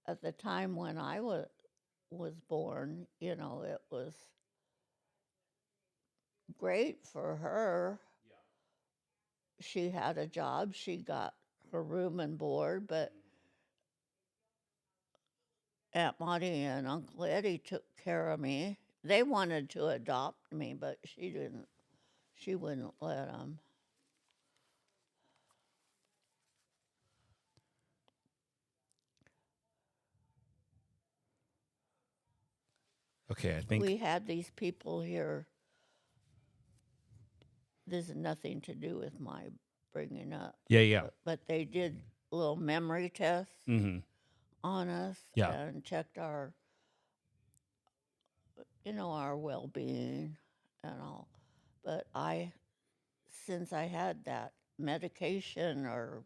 at the time when I was born, it was great for her. She had a job, she got her room and board, but Aunt Maudie and Uncle Eddie took care of me. They wanted to adopt me, but she didn't. She wouldn't let them. Okay, I think. We had these people here. This has nothing to do with my bringing up, Yeah, yeah. but they did little memory tests Mm-hmm. on us Yeah. and checked our well-being and all. But since I had that medication or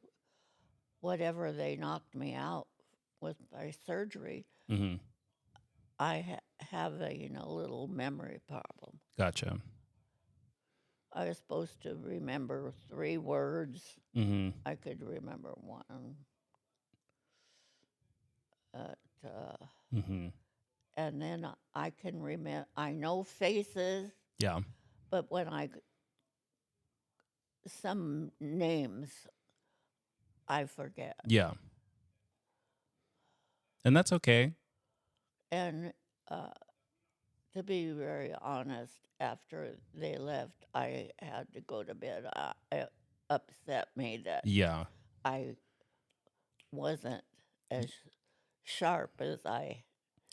whatever they knocked me out with my surgery, Mm-hmm. I have a little memory problem. Gotcha. I was supposed to remember 3 words. Mm-hmm. I could remember one. At, Mm-hmm. and then I can remember. I know faces, Yeah. but when some names I forget. Yeah. And that's okay. And uh, to be very honest, after they left, I had to go to bed. It upset me that Yeah. I wasn't as sharp as I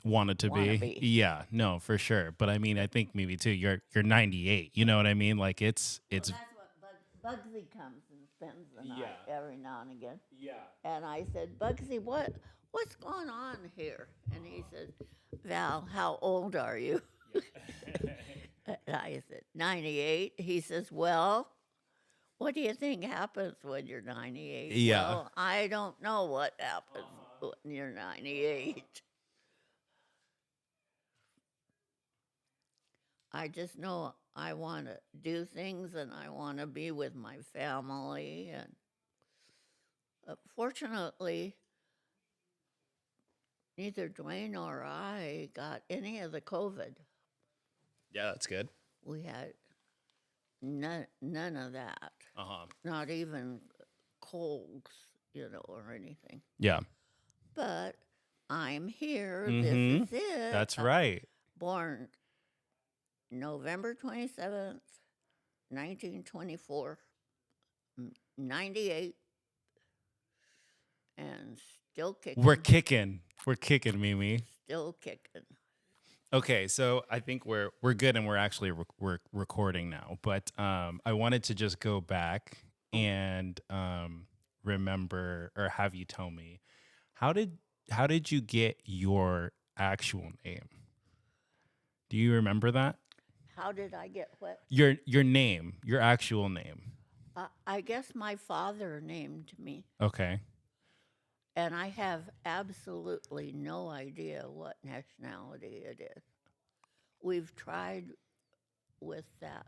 Want it to want to be. be. Yeah. No, for sure. But I mean, I think maybe too. You're 98. You know what I mean? Like Well, it's. that's what Bugsy comes and spends the Yeah. night every now and again. Yeah. And I said, Bugsy, what's going on here? And he said, Val, how old are you? And I said, 98. He says, well, what do you think happens when you're 98? Yeah. Well, I don't know what happens when you're 98. I just know I want to do things and I want to be with my family. And fortunately, neither Dwayne or I got any of the COVID. Yeah, that's good. We had none of that, Uh huh. not even colds, or anything. Yeah. But I'm here. This Mm-hmm. is it. That's right. Born November 27th, 1924, 98, and still We're kicking, kicking. We're kicking, Mimi. still kicking. Okay, so I think we're good, and we're actually we're recording now. But I wanted to just go back and remember or have you tell me how did how did you get your actual name? Do you remember that? How did I get what? Your name, your actual name. I guess my father named me, Okay. and I have absolutely no idea what nationality it is. We've tried with that.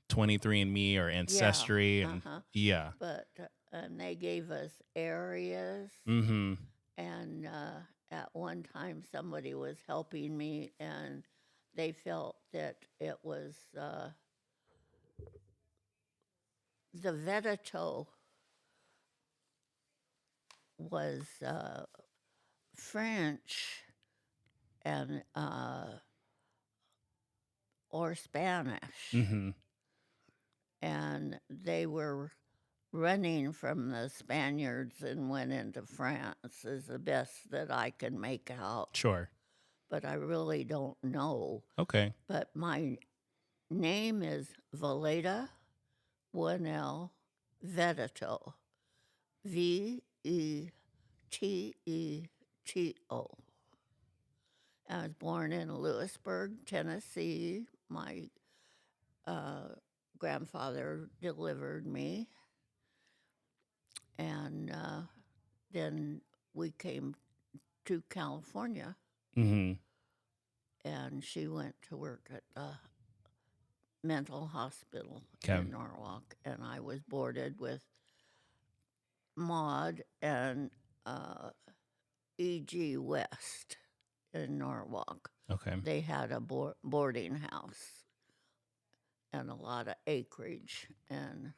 23andMe or Yeah, Ancestry uh and huh. yeah. But and they gave us areas, Mm-hmm. and at one time somebody was helping me, and they felt that it was the Veneto was French and or Spanish, Mm-hmm. and they were running from the Spaniards and went into France is the best that I can make out. Sure. But I really don't know. Okay. But my name is Valada Delgado Veneto. Veteto. I was born in Lewisburg, Tennessee. My uh, grandfather delivered me, and then we came to California, Mm-hmm. and she went to work at the mental hospital Okay. in Norwalk, and I was boarded with Maud and uh, E.G. West in Norwalk. Okay. They had a boarding house and a lot of acreage, and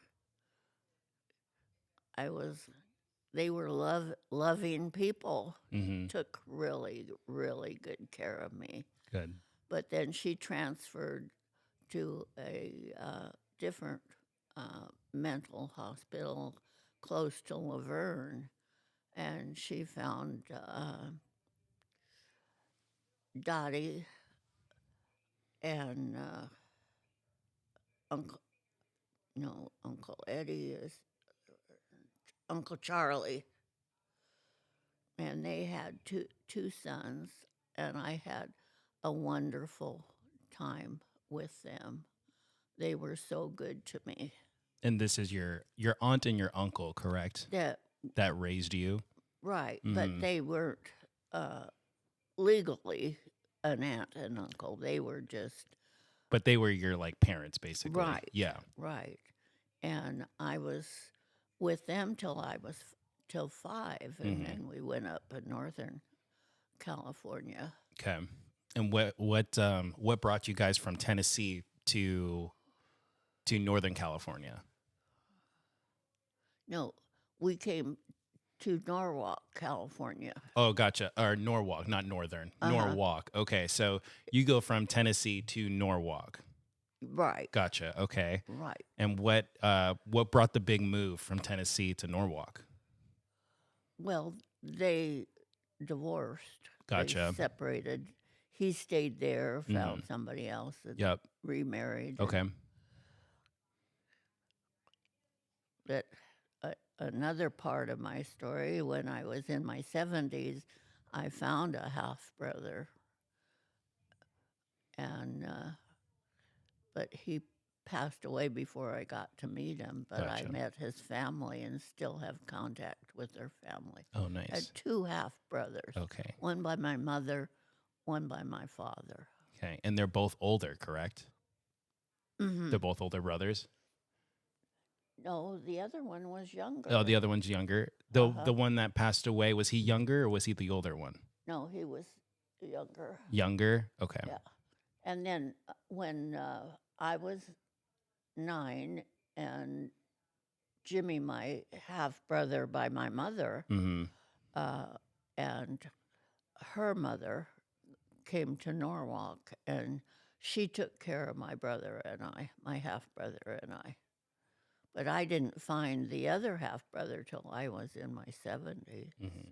I was. They were loving people. Mm-hmm. Took really really good care of me. Good. But then she transferred to a different mental hospital close to Laverne, and she found Dottie and Uncle no Uncle Eddie is Uncle Charlie, and they had two sons, and I had a wonderful time with them. They were so good to me. And this is your aunt and your uncle, correct? That That raised you. right, but Mm-hmm. they weren't uh, legally an aunt and uncle. They were just But they were your like parents, basically. right, Yeah. right. And I was with them till I was till 5, and Mm-hmm. then we went up in Northern California. Okay. And what brought you guys from Tennessee to Northern California? No, we came to Norwalk, California. Oh, gotcha. Or Norwalk, not Northern. Uh-huh. Norwalk. Okay, so you go from Tennessee to Norwalk. Right, Gotcha. Okay. right. And what brought the big move from Tennessee to Norwalk? Well, they divorced. Gotcha. They separated. He stayed there, found Mhm. somebody else, and Yep. remarried. Okay. But another part of my story, when I was in my 70s, I found a half brother, and but he passed away before I got to meet him. But I Gotcha. met his family and still have contact with their family. Oh, I had nice. 2 half brothers, Okay. one by my mother, one by my father. Okay. And they're both older, correct? Mm-hmm. They're both older brothers. No, the other one was younger. Oh, the other one's younger. Uh-huh. The one that passed away, was he younger or was he the older one? No, he was younger. Younger. Okay. Yeah. And then when I was 9, and Jimmy, my half brother by my mother, Mm-hmm. and her mother came to Norwalk, and she took care of my brother and I, my half brother and I. But I didn't find the other half brother till I was in my 70s. Mm-hmm.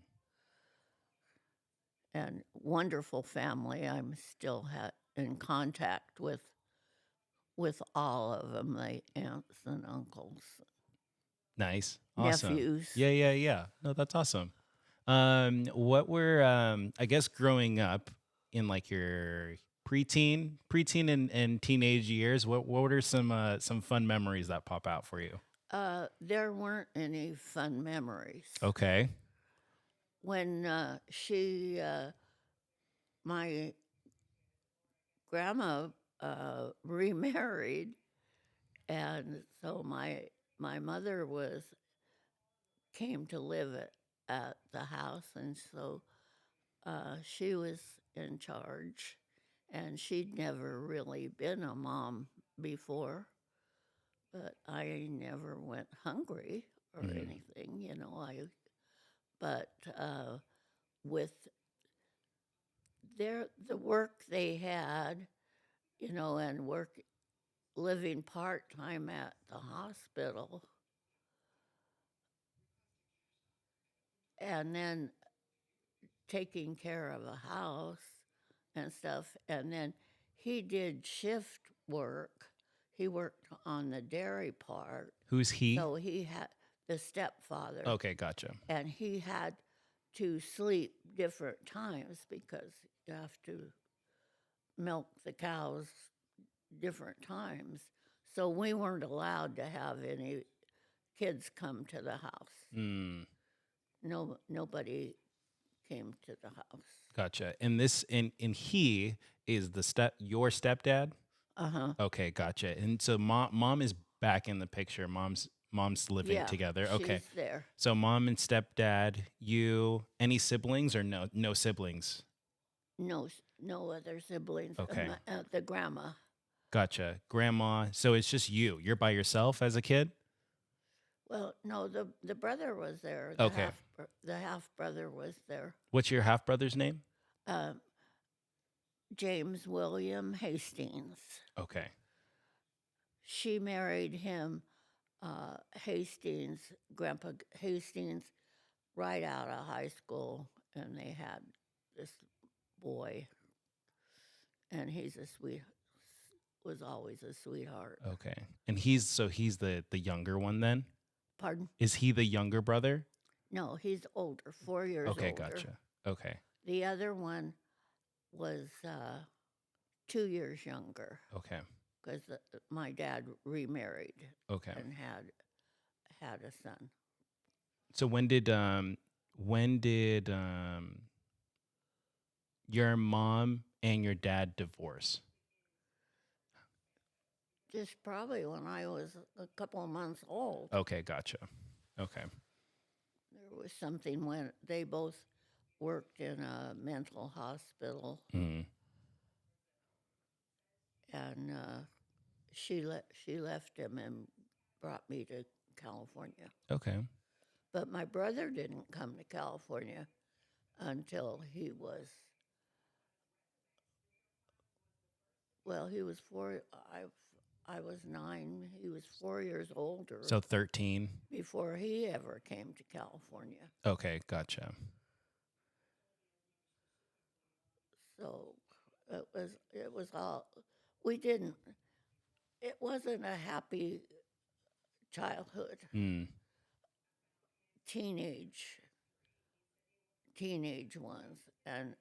And wonderful family. I'm still in contact with all of them, the aunts and uncles, Nice. Awesome. nephews. Yeah. No, that's awesome. What were I guess growing up in like your preteen and teenage years, what are some fun memories that pop out for you? There weren't any fun memories. Okay. When my grandma remarried, and so my mother came to live at the house, and so she was in charge, and she'd never really been a mom before, but I never went hungry or Mhm. anything, but with the work they had, and living part-time at the hospital, and then taking care of a house and stuff. And then he did shift work. He worked on the dairy part. Who's he? So he had the stepfather. Okay, gotcha. And he had to sleep different times because you have to milk the cows different times. So we weren't allowed to have any kids come to the house. Mm, No, nobody came to the house. gotcha. And he is your stepdad? Uh-huh. Okay, gotcha. And so mom is back in the picture. Mom's mom's living Yeah, together. Okay. she's there. So mom and stepdad, you, any siblings or no siblings? No other siblings. Okay. The grandma. Gotcha. Grandma. So it's just you. You're by yourself as a kid? Well, no, the brother was there. Okay. The half brother was there. What's your half brother's name? Uh, James William Hastings. Okay. She married him, Hastings, Grandpa Hastings, right out of high school, and they had this boy, and was always a sweetheart. Okay. And he's the younger one then? Pardon? Is he the younger brother? No, he's older, 4 years older. Okay, gotcha. Okay. The other one was 2 years younger Okay. because my dad remarried Okay. and had a son. So when did your mom and your dad divorce? Just probably when I was a couple of months old. Okay, gotcha. Okay. There was something when they both worked in a mental hospital, Mm. and she left him and brought me to California. Okay. But my brother didn't come to California until he was, well, he was four. I was 9. He was 4 years older So 13. before he ever came to California. Okay, gotcha. So it was all we didn't. It wasn't a happy childhood. Mm. Teenage ones, and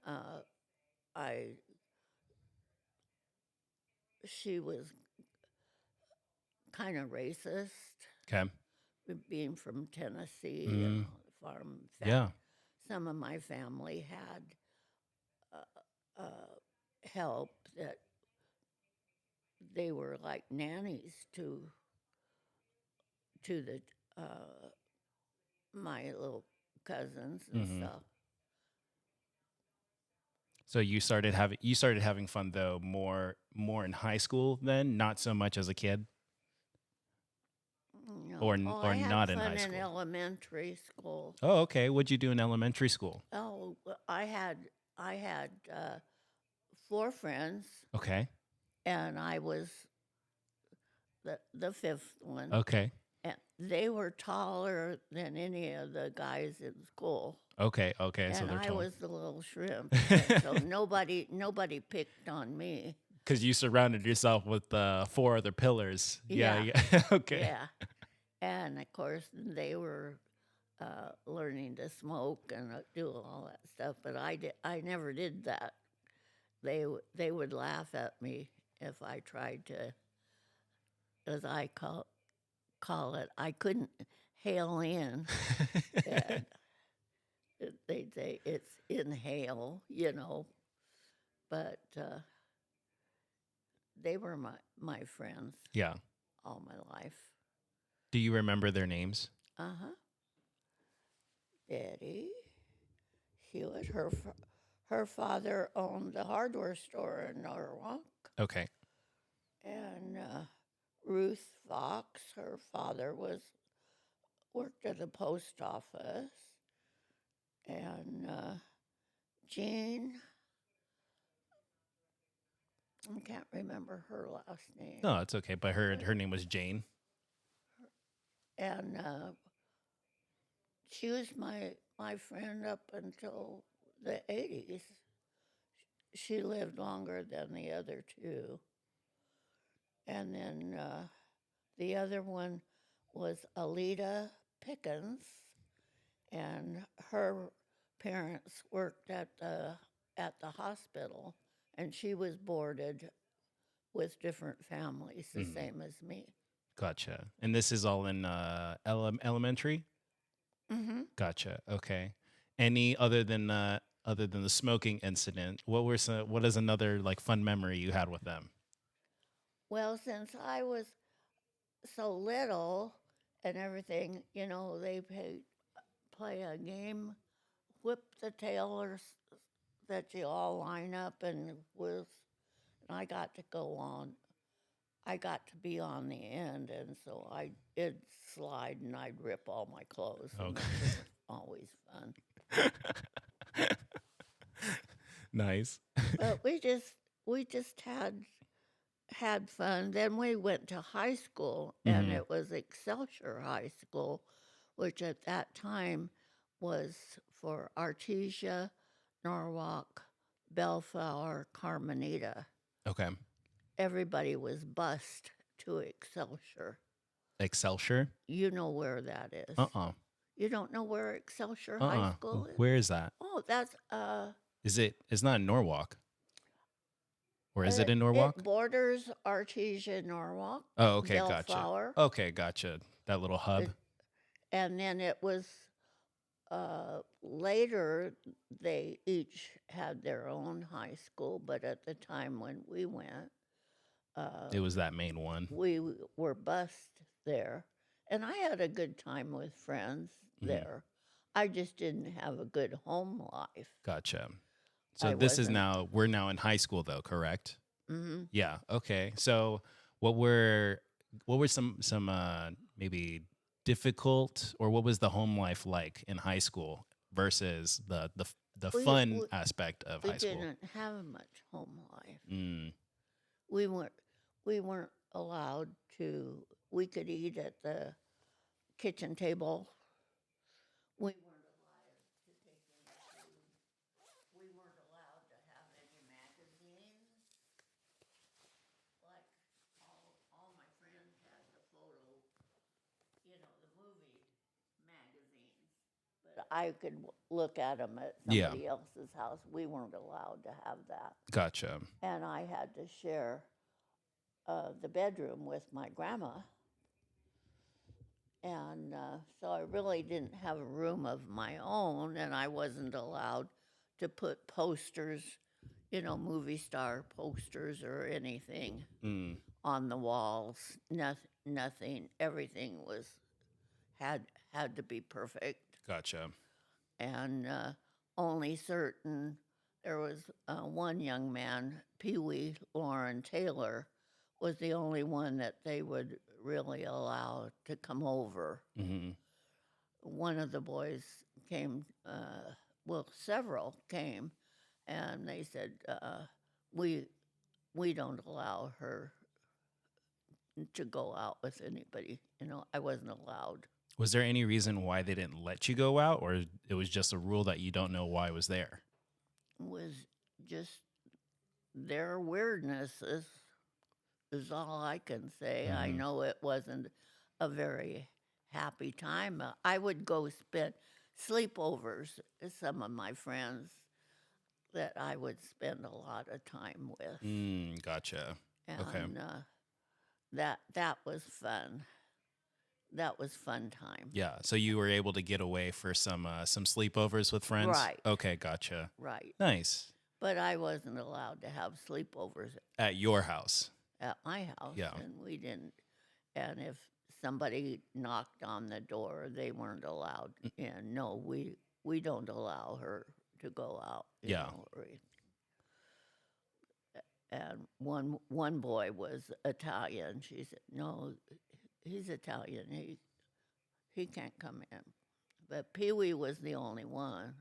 she was kind of racist, Okay. being from Tennessee, Mm. farm. Yeah. Some of my family had help that they were like nannies to the my little cousins and Mhm. stuff. So you started having fun though more in high school then, not so much as a kid, No. or I had not in fun high in school. elementary school. Oh, okay. What'd you do in elementary school? Oh, I had 4 friends, Okay. and I was the fifth one. Okay. And they were taller than any of the guys in school. Okay. Okay. So And they're I tall. was the little shrimp. And so nobody picked on me. Because you surrounded yourself with 4 other pillars. Yeah. Yeah. Yeah. Okay. Yeah. And of course, they were learning to smoke and do all that stuff. But I never did that. They would laugh at me if I tried to, as I call it, I couldn't hail in. And they'd say it's inhale, but they were my friends Yeah. all my life. Do you remember their names? Betty Hewitt, her father owned a hardware store in Norwalk, Okay. and Ruth Fox, her father worked at the post office, and Jean, I can't remember her last name. No, it's okay. But her name was Jane. And she was my friend up until the 80s. She lived longer than the other 2. And then the other one was Alita Pickens, and her parents worked at the hospital, and she was boarded with different families, the same as me. Gotcha. And this is all in elementary? Mm-hmm. Gotcha. Okay. Any other than the smoking incident, what is another like fun memory you had with them? Well, since I was so little and everything. They play a game, whip the tailors that you all line up and with. And I got to go on. I got to be on the end, and so I'd slide and I'd rip all my clothes, and Okay. that was always fun. Nice. But we just had fun. Then we went to high school, and Hmm. it was Excelsior High School, which at that time was for Artesia, Norwalk, Bellflower, Carmenita. Okay. Everybody was bused to Excelsior. Excelsior? You know where that is. Uh-uh. You don't know where Excelsior High Uh-uh. School is? Where is that? Oh, that's It's not in Norwalk. Or is it in it Norwalk? borders Artesia, Norwalk, Oh, okay, gotcha. Bellflower, Okay, gotcha. That little hub. and then it was later they each had their own high school, but at the time when we went, uh, It was that main one. we were bused there, and I had a good time with friends Mhm. there. I just didn't have a good home life. Gotcha. So I this is wasn't. we're now in high school though, correct? Hmm. Yeah. Okay. So what were some maybe difficult, or what was the home life like in high school versus the We, fun we aspect of we high school? didn't have much home life. Mm, We weren't we weren't allowed to. We could eat at the kitchen table. We weren't allowed to take any food. We weren't allowed to have any magazines. Like all my friends had the photo, the movie magazines. But I could look at them at yeah. somebody else's house. We weren't allowed to have that. Gotcha. And I had to share the bedroom with my grandma. And so I really didn't have a room of my own, and I wasn't allowed to put posters, movie star posters or anything Mm, on the walls. Nothing. Everything had had to be perfect, gotcha. and only certain. There was one young man, Pee Wee Lauren Taylor, was the only one that they would really allow to come over. Hmm. One of the boys came, well, several came, and they said, we, we don't allow her to go out with anybody. I wasn't allowed. Was there any reason why they didn't let you go out, or it was just a rule that you don't know why was there? It was just their weirdness is all I can say. I Hmm. know it wasn't a very happy time. I would go spend sleepovers with some of my friends that I would spend a lot of time with, Mm, gotcha. Okay. and that was fun. That was fun time. Yeah. So you were able to get away for some sleepovers with friends? Right, Okay, gotcha. right. Nice. But I wasn't allowed to have sleepovers At your house. at my house, Yeah. and we didn't. And if somebody knocked on the door, they weren't allowed in. No, we don't allow her to go out. Yeah. And one boy was Italian. She said, "No, he's Italian. He can't come in." But Pee Wee was the only one.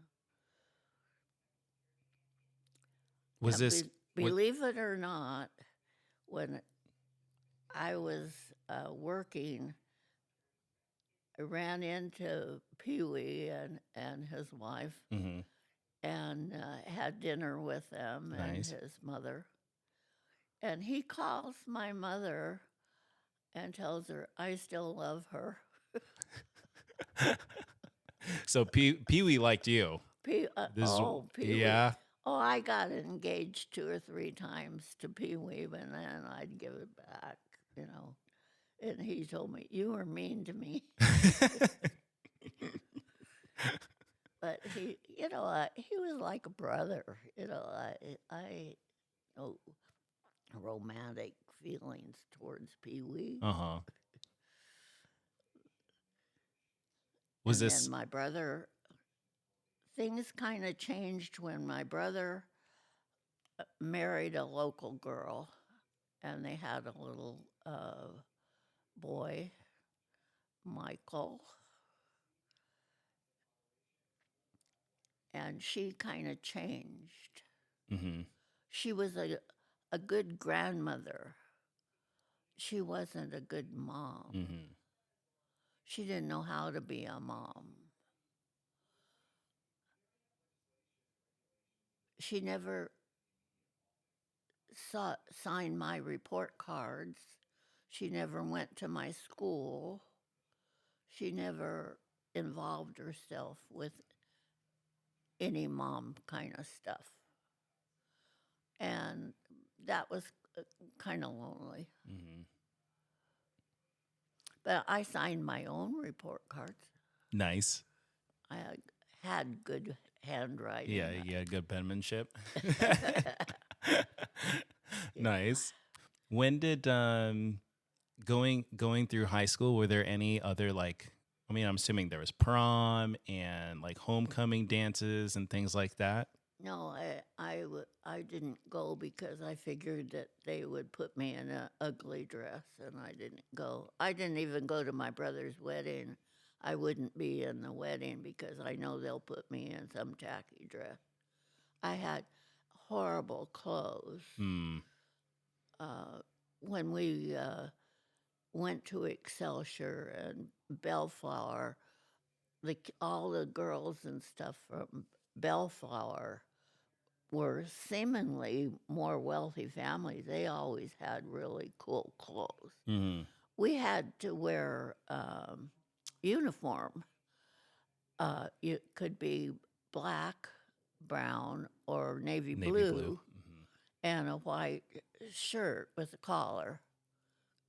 Was And this what believe it or not, when I was working, I ran into Pee Wee and his wife mhm, and had dinner with them and nice. his mother. And he calls my mother and tells her, I still love her. So Pee Wee liked you. This is Pee Wee. yeah. Oh, I got engaged 2 or 3 times to Pee Wee, and then I'd give it back, you know. And he told me, "You were mean to me." But he was like a brother. I know romantic feelings towards Pee Wee. Uh-huh. Was And then this my brother, things kind of changed when my brother married a local girl, and they had a little boy, Michael, and she kind of changed. mhm, She was a good grandmother. She wasn't a good mom. mhm, She didn't know how to be a mom. She never signed my report cards. She never went to my school. She never involved herself with any mom kind of stuff. And that was kind of lonely. mhm. But I signed my own report cards. Nice. I had good handwriting. Yeah, you had good penmanship. Nice. When did going through high school, were there any other like, I mean, I'm assuming there was prom and like homecoming dances and things like that. No, I didn't go because I figured that they would put me in an ugly dress, and I didn't go. I didn't even go to my brother's wedding. I wouldn't be in the wedding because I know they'll put me in some tacky dress. I had horrible clothes. Hmm. When we went to Excelsior and Bellflower, all the girls and stuff from Bellflower were seemingly more wealthy families. They always had really cool clothes. Hmm. We had to wear uniform. It could be black, brown, or navy Navy blue, blue. Hmm. and a white shirt with a collar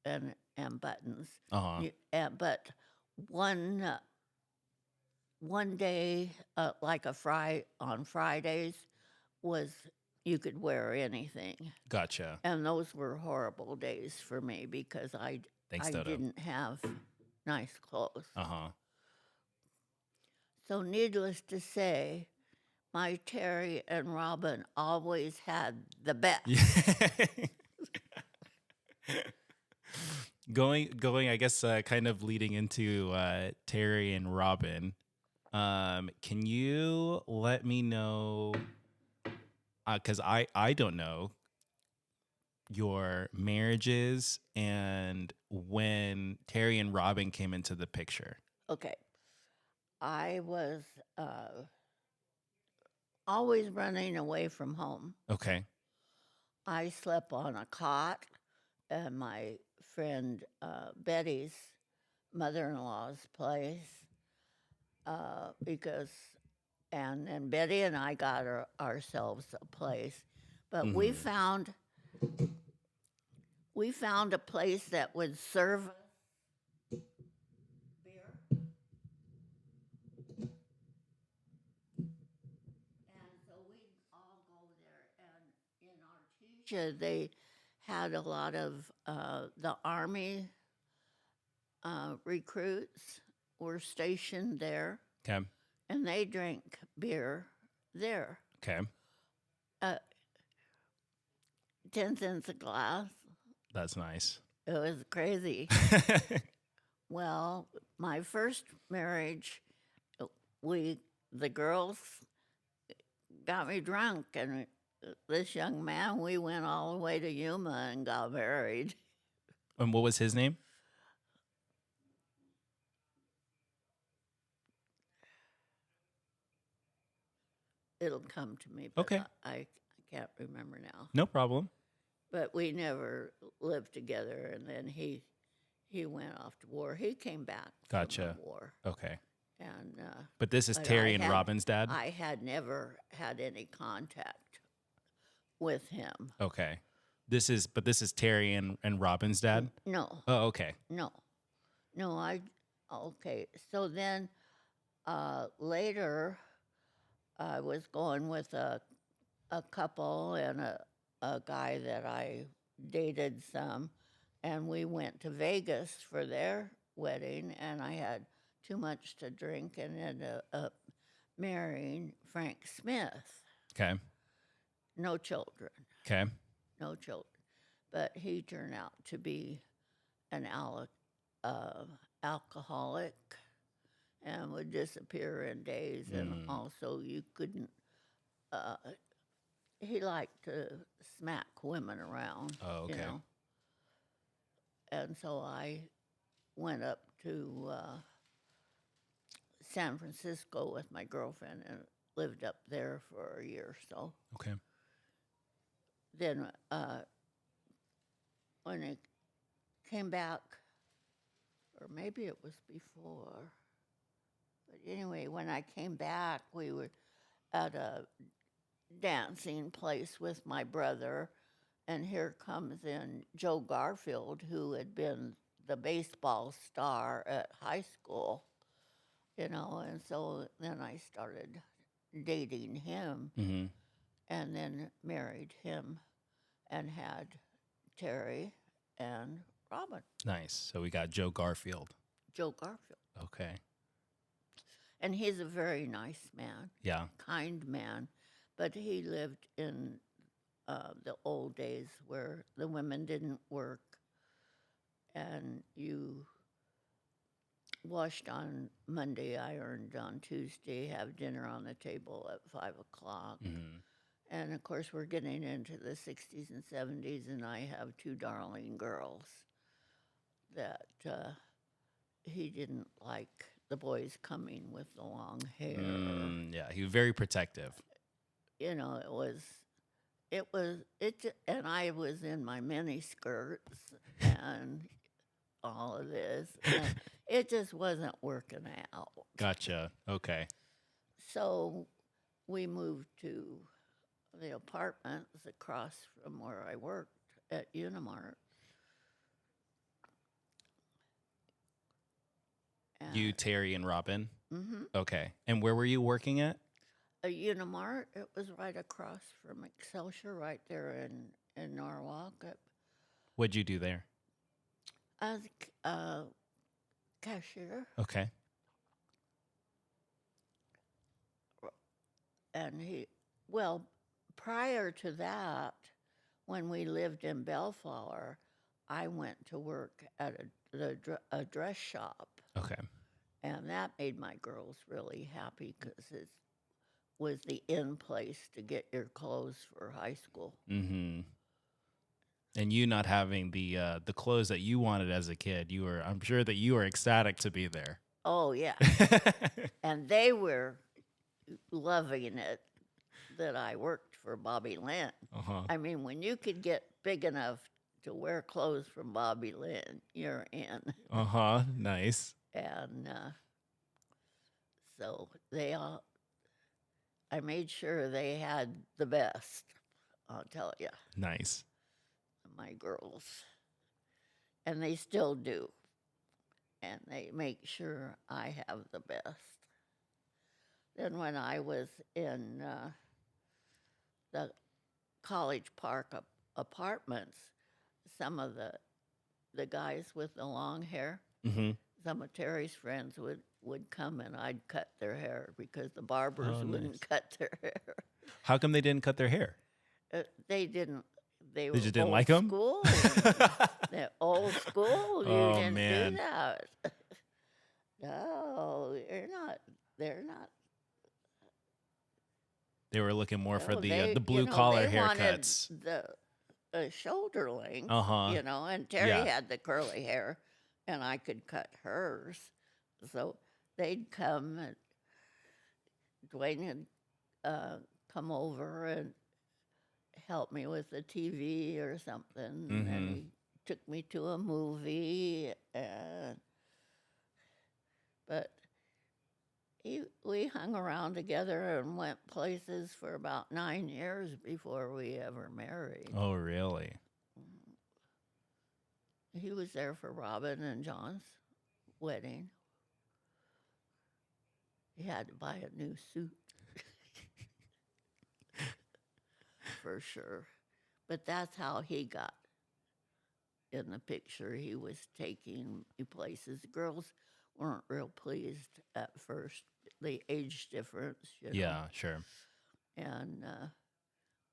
and buttons. Uh-huh. But one one day, like on Fridays, was you could wear anything, Gotcha. and those were horrible days for me because Thanks, I Dodo. didn't have nice clothes. Uh-huh. So needless to say, my Terry and Robin always had the best. Yeah. Going, I guess, kind of leading into Terry and Robin. Can you let me know? Because I don't know your marriages and when Terry and Robin came into the picture. Okay, I was always running away from home. Okay. I slept on a cot at my friend Betty's mother-in-law's place because, and then Betty and I got ourselves a place, but we Mhm. found a place that would serve us beer, and so we'd all go there. And in Artesia, they had a lot of the army recruits were stationed there, Okay. and they drank beer there. Okay. Uh, 10 cents a glass. That's nice. It was crazy. Well, my first marriage, the girls got me drunk, and this young man, we went all the way to Yuma and got married. And what was his name? It'll come to me, but Okay. I can't remember now. No problem. But we never lived together, and then he went off to war. He came back from Gotcha. the war, Okay. and But this is but Terry and Robin's dad? I had never had any contact with him. Okay. This is Terry and Robin's dad? No, Oh, okay. no, no. Okay. So then later, I was going with a couple and a guy that I dated some, and we went to Vegas for their wedding, and I had too much to drink and ended up marrying Frank Smith. Okay. No children, Okay. no children. But he turned out to be an uh, alcoholic and would disappear in days. And Mm. also, you couldn't, uh, he liked to smack women around, Oh, you okay. know. And so I went up to San Francisco with my girlfriend and lived up there for a year or so. Okay. Then when I came back, or maybe it was before, but anyway, when I came back, we were at a dancing place with my brother, and here comes in Joe Garfield, who had been the baseball star at high school, you know, and so then I started dating him Mm-hmm. and then married him and had Terry and Robin, Nice. So we got Joe Garfield. Joe Garfield. Okay. And he's a very nice man, Yeah. kind man, but he lived in the old days where the women didn't work and you washed on Monday, ironed on Tuesday, have dinner on the table at 5 o'clock. Mm-hmm. And of course, we're getting into the 60s and 70s, and I have two darling girls that he didn't like the boys coming with the long hair. Yeah. He was very protective. You know, and I was in my mini skirts and all of this, and it just wasn't working out. Gotcha. Okay. So we moved to the apartments across from where I worked at Unimart. You, Terry, and Robin. Mm-hmm. Okay. And where were you working at? A Unimart, it was right across from Excelsior, right there in Norwalk. What'd you do there? I was a cashier, Okay. and well, prior to that, when we lived in Bellflower, I went to work at a dress shop, Okay. and that made my girls really happy because it was the in place to get your clothes for high school. Mm-hmm. And you not having the clothes that you wanted as a kid, I'm sure that you were ecstatic to be there. Oh yeah, and they were loving it that I worked for Bobby Lynn. Uh-huh. I mean, when you could get big enough to wear clothes from Bobby Lynn, you're in. Uh-huh. Nice. And so I made sure they had the best, I'll tell you, Nice. my girls. And they still do. And they make sure I have the best. Then when I was in the College Park apartments, some of the guys with the long hair, Mm-hmm. some of Terry's friends would come and I'd cut their hair because the barbers Oh, wouldn't nice. cut their hair. How come they didn't cut their hair? They didn't. They were They just didn't old like 'em? school. They're old school. You Oh, didn't man. do that. No, They're not. They were looking more for No, the blue collar they wanted haircuts. the shoulder length. Uh-huh. You know, and Terry Yeah. had the curly hair, and I could cut hers. So they'd come, and Dwayne would come over and help me with the TV or something, Mhm. and he took me to a movie, but we hung around together and went places for about 9 years before we ever married. Oh, really? He was there for Robin and John's wedding. He had to buy a new suit. For sure. But that's how he got in the picture. He was taking me places. The girls weren't real pleased at first, the age difference, Yeah, sure. and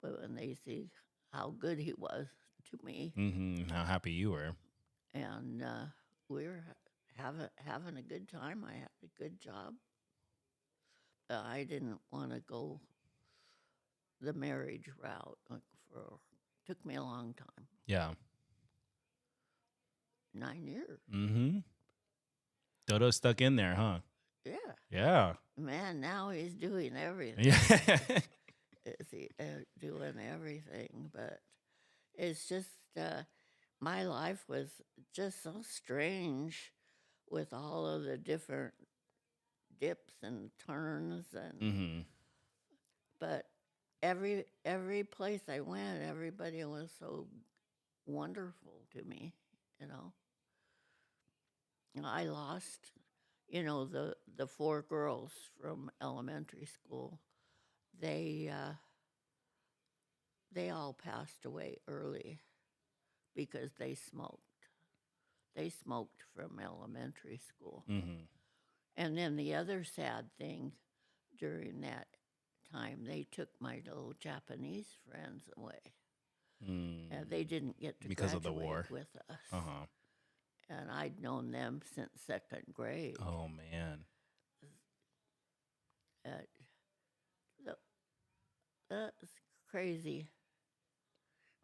but when they see how good he was to me, How happy you were. and we were having a good time. I had a good job. I didn't want to go the marriage route. Took me a long time, Yeah. 9 years. Dodo stuck in there, huh? Yeah, Yeah. man. Now he's doing everything. Yeah. Is he doing everything? But it's just my life was just so strange with all of the different dips and turns and hmm but every place I went, everybody was so wonderful to me, you know. I lost, the four girls from elementary school. They they all passed away early because they smoked. They smoked from elementary school. hmm And then the other sad thing during that time, they took my little Japanese friends away. Mm. And they didn't get to Because of the graduate war. with us. Uh-huh. And I'd known them since second grade. Oh man. Uh, that's crazy.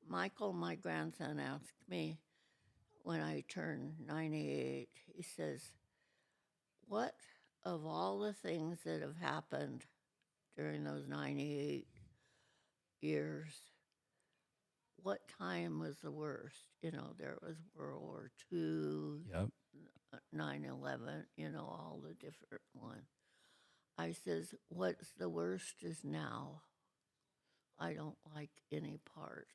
Michael, my grandson, asked me when I turned 98, he says, what of all the things that have happened during those 98 years, what time was the worst? There was World War II, Yep. 9/11, all the different ones. I says, what's the worst is now. I don't like any part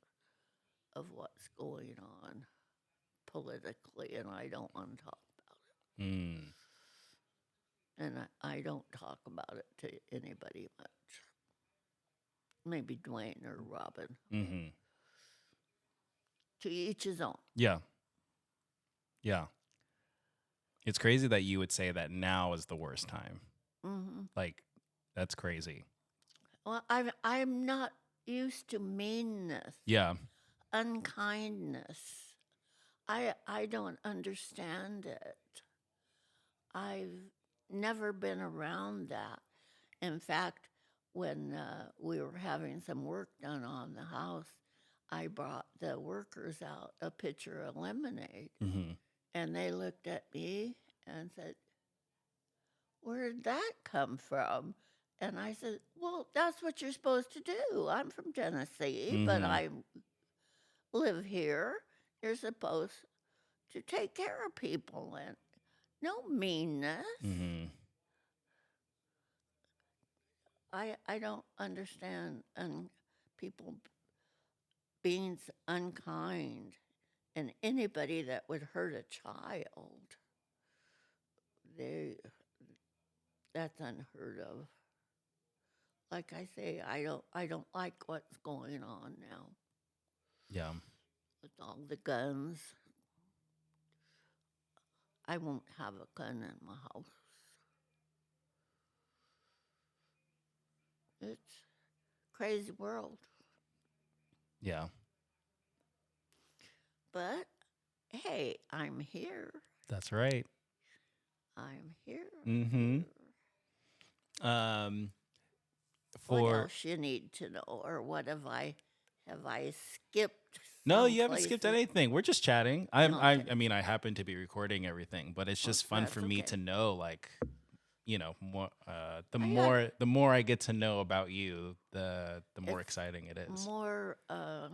of what's going on politically, and I don't want to talk about Mm. it. And I don't talk about it to anybody much. Maybe Dwayne or Robin. Mm-hmm. To each his own. Yeah. Yeah. It's crazy that you would say that now is the worst time. Hmm. Like, that's crazy. Well, I'm not used to meanness, Yeah. unkindness. I don't understand it. I've never been around that. In fact, when we were having some work done on the house, I brought the workers out a pitcher of lemonade, Mm-hmm. and they looked at me and said, where did that come from? And I said, well, that's what you're supposed to do. I'm from Tennessee, but Mm-hmm. I live here. You're supposed to take care of people and no meanness. Mm-hmm. I don't understand people being unkind and anybody that would hurt a child. They That's unheard of. Like I say, I don't like what's going on now Yeah. with all the guns. I won't have a gun in my house. It's crazy world. Yeah. But hey, I'm here. That's right. I'm here. Mm-hmm. Here. Um, What for else you need to know, or what have I skipped No, some you haven't skipped places? anything. We're just chatting. I Okay, I mean, I happen to be recording everything, but it's well, just fun for that's me okay. to know, like, more the I got more I get to know about you, the more it's exciting it is. more. A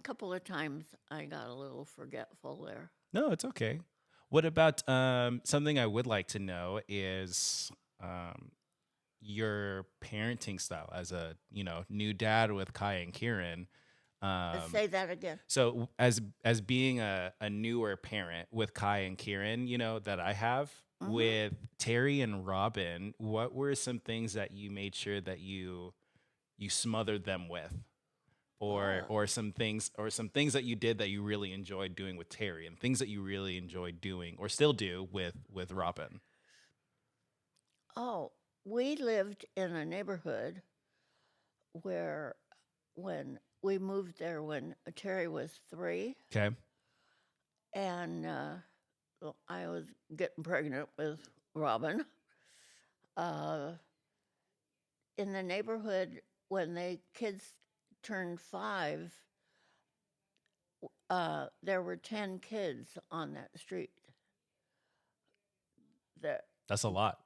couple of times I got a little forgetful there. No, it's okay. What about something I would like to know is um your parenting style as a, new dad with Kai and Kieran. Um Say that again. So as being a newer parent with Kai and Kieran, that I have Mm-hmm. with Terry and Robin, what were some things that you made sure that you smothered them with, or Oh, some things that you did that you really enjoyed doing with Terry, and things that you really enjoyed doing or still do with Robin. oh, we lived in a neighborhood where when we moved there when Terry was 3, Okay. and well, I was getting pregnant with Robin. Uh, in the neighborhood, when the kids turned 5, there were 10 kids on that street that That's a lot.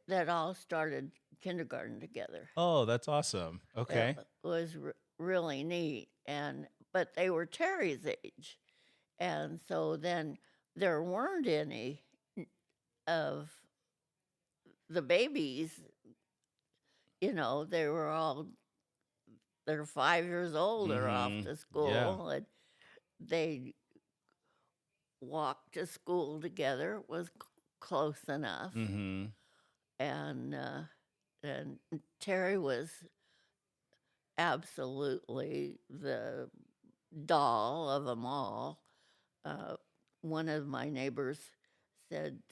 that all started kindergarten together. Oh, that's awesome. It Okay. was really neat, and but they were Terry's age, and so then there weren't any of the babies. They were all they're 5 years old or off Mm-hmm. to Yeah. school, and they walked to school together. It was close enough, Mm-hmm. and and Terry was absolutely the doll of them all. Uh, one of my neighbors said,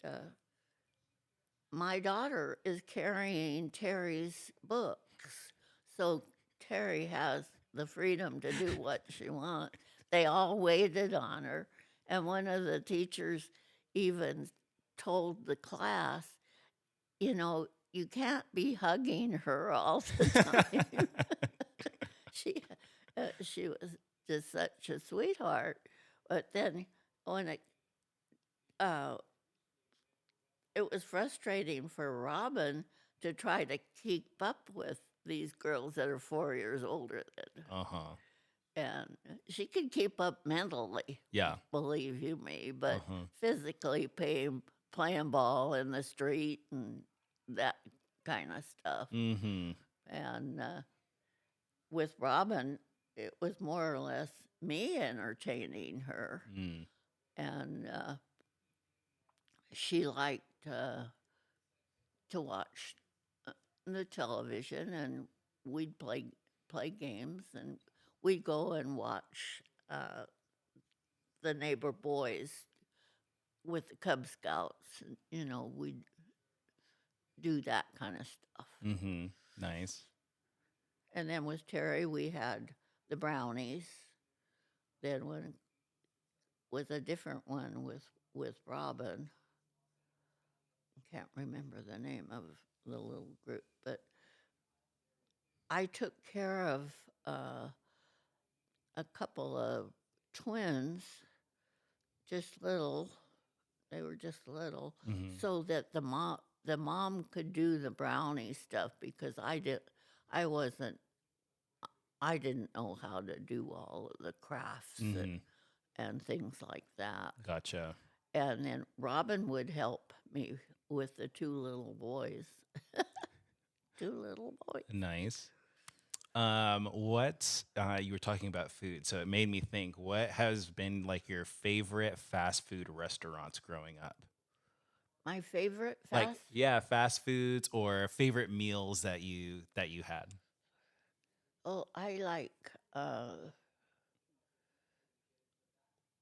"My daughter is carrying Terry's books, so Terry has the freedom to do what she wants." They all waited on her, and one of the teachers even told the class, you can't be hugging her all the time. she she was just such a sweetheart. But then when uh, it was frustrating for Robin to try to keep up with these girls that are 4 years older than, Uh-huh. and she could keep up mentally, Yeah. believe you me, but Uh-huh. physically playing ball in the street and that kind of stuff. Mm-hmm. And with Robin, it was more or less me entertaining her, Mm. and she liked to watch the television, and we'd play games, and we'd go and watch uh, the neighbor boys with the Cub Scouts, and we'd do that kind of stuff. Mm-hmm. Nice. And then with Terry, we had the brownies. Then when was a different one with Robin. I can't remember the name of the little group, but I took care of uh, a couple of twins, just little. They were just little, Mm-hmm. so that the mom could do the brownie stuff because I wasn't I didn't know how to do all of the crafts Mm-hmm. and things like that. Gotcha. And then Robin would help me with the two little boys. Two little boys. Nice. What you were talking about food, so it made me think, what has been like your favorite fast food restaurants growing up? My favorite Like, fast. yeah, fast foods or favorite meals that you had. Oh, I like.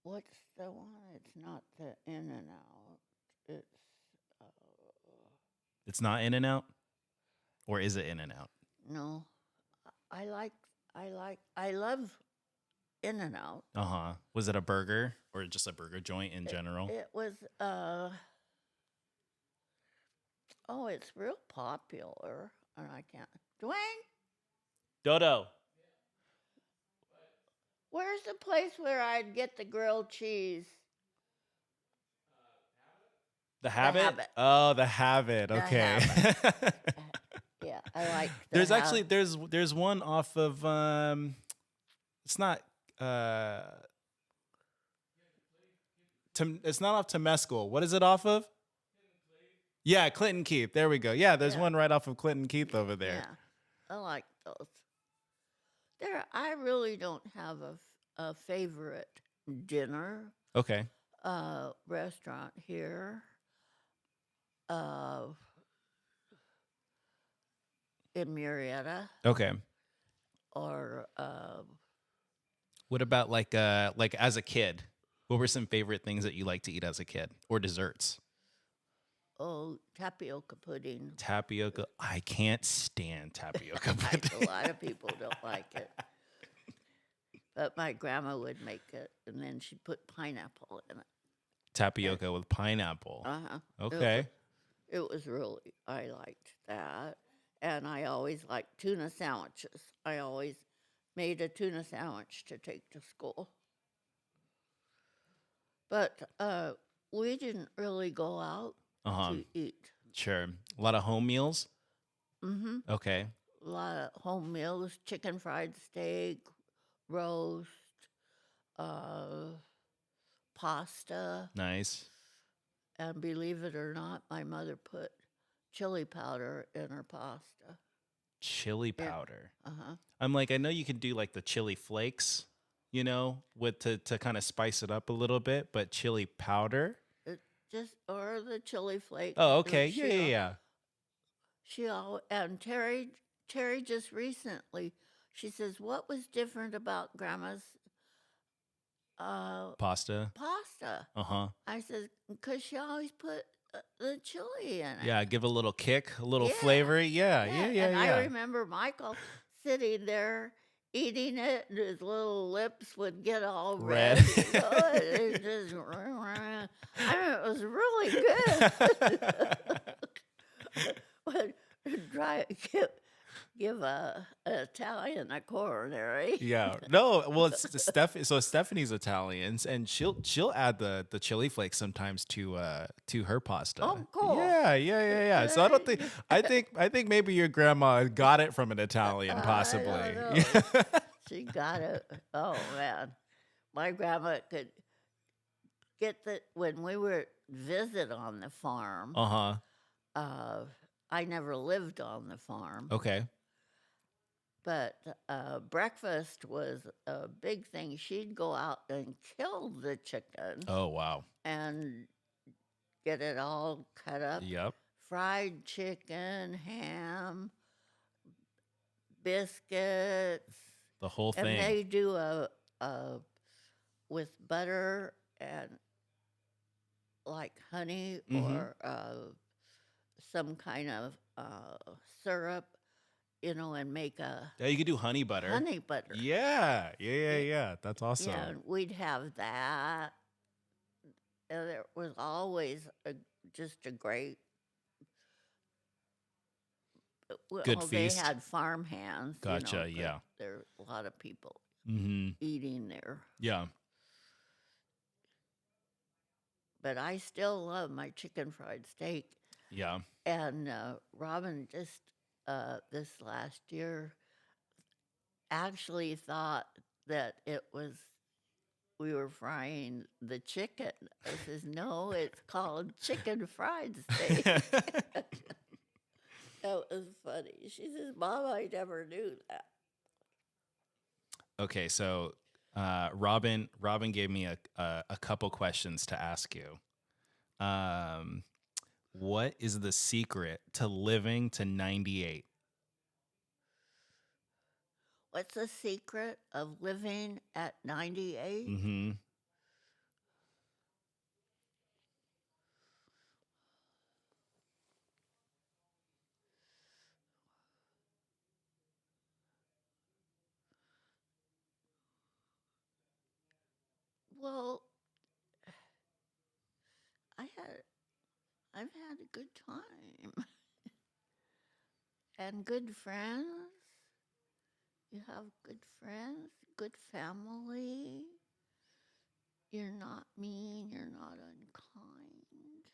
What's the one? It's not the In and Out. It's. Uh, It's not In and Out, or is it In and Out? no, I like. I love In and Out. Uh-huh. Was it a burger or just a burger joint in It, general? it was. Oh, it's real popular, and I can't. Dwayne, Dodo. where's the place where I'd get the grilled cheese? The The Habit? Habit. Oh, The Habit. The Okay. Yeah, I like the There's Habit. actually there's one off of it's not uh it's not off Temescal. What is it off of? Yeah, Clinton Keith. There we go. Yeah, there's Yeah. one right off of Clinton Keith over there. Yeah, I like those. I really don't have a favorite dinner Okay. restaurant here uh, in Murrieta. Okay. or What about like as a kid? What were some favorite things that you like to eat as a kid, or desserts? tapioca pudding. Tapioca. I can't stand tapioca A pudding. lot of people don't like it, but my grandma would make it, and then she'd put pineapple in it. Tapioca with pineapple. Uh-huh. Okay. It was really, I liked that. And I always liked tuna sandwiches. I always made a tuna sandwich to take to school. But we didn't really go out Uh-huh. to eat. Sure. A lot of home meals. Mm-hmm. Okay. A lot of home meals, chicken fried steak, roast, uh, pasta. Nice. And believe it or not, my mother put chili powder in her pasta. Chili Yeah. powder. Uh-huh. I'm like, I know you can do like the chili flakes, with to kind of spice it up a little bit, but chili powder. It just or the chili flakes. Oh, okay. Yeah, yeah, yeah. And Terry just recently, she says, "What was different about Grandma's Pasta. pasta?" Uh-huh. I said, "Because she always put the chili in it." Yeah, give a little kick, a little Yeah, flavor. Yeah, yeah. yeah, yeah, And I yeah. remember Michael sitting there eating it, and his little lips would get all Red. red. It just, I mean, it was really good. But try give an Italian a coronary. Yeah. No, well, it's so Stephanie's Italian, and she'll add the chili flakes sometimes to her pasta. Oh, cool. Yeah, yeah, yeah, yeah. So I think maybe your grandma got it from an Italian, possibly. I don't know. She got it. Oh man, my grandma could get when we were visit on the farm. Uh-huh. I never lived on the farm, Okay. but breakfast was a big thing. She'd go out and kill the chicken Oh, wow. and get it all cut up. Yep. Fried chicken, ham, biscuits, The whole and thing. they do a with butter and like honey Mhm. or some kind of syrup, and make a Yeah, you could do honey butter. honey butter. Yeah, yeah, yeah, yeah. That's awesome. Yeah, and we'd have that. And there was always just a great. Good Well, feast. they had farm hands. Gotcha, but yeah. there were a lot of people Mm-hmm. eating there. Yeah. But I still love my chicken fried steak. Yeah. And Robin just this last year actually thought that we were frying the chicken. I says, no, it's called chicken fried steak. That was funny. She says, Mom, I never knew that. Okay, so Robin gave me a couple questions to ask you. What is the secret to living to 98? What's the secret of living at 98? Mm-hmm. Well, I've had a good time and good friends. You have good friends, good family. You're not mean, you're not unkind.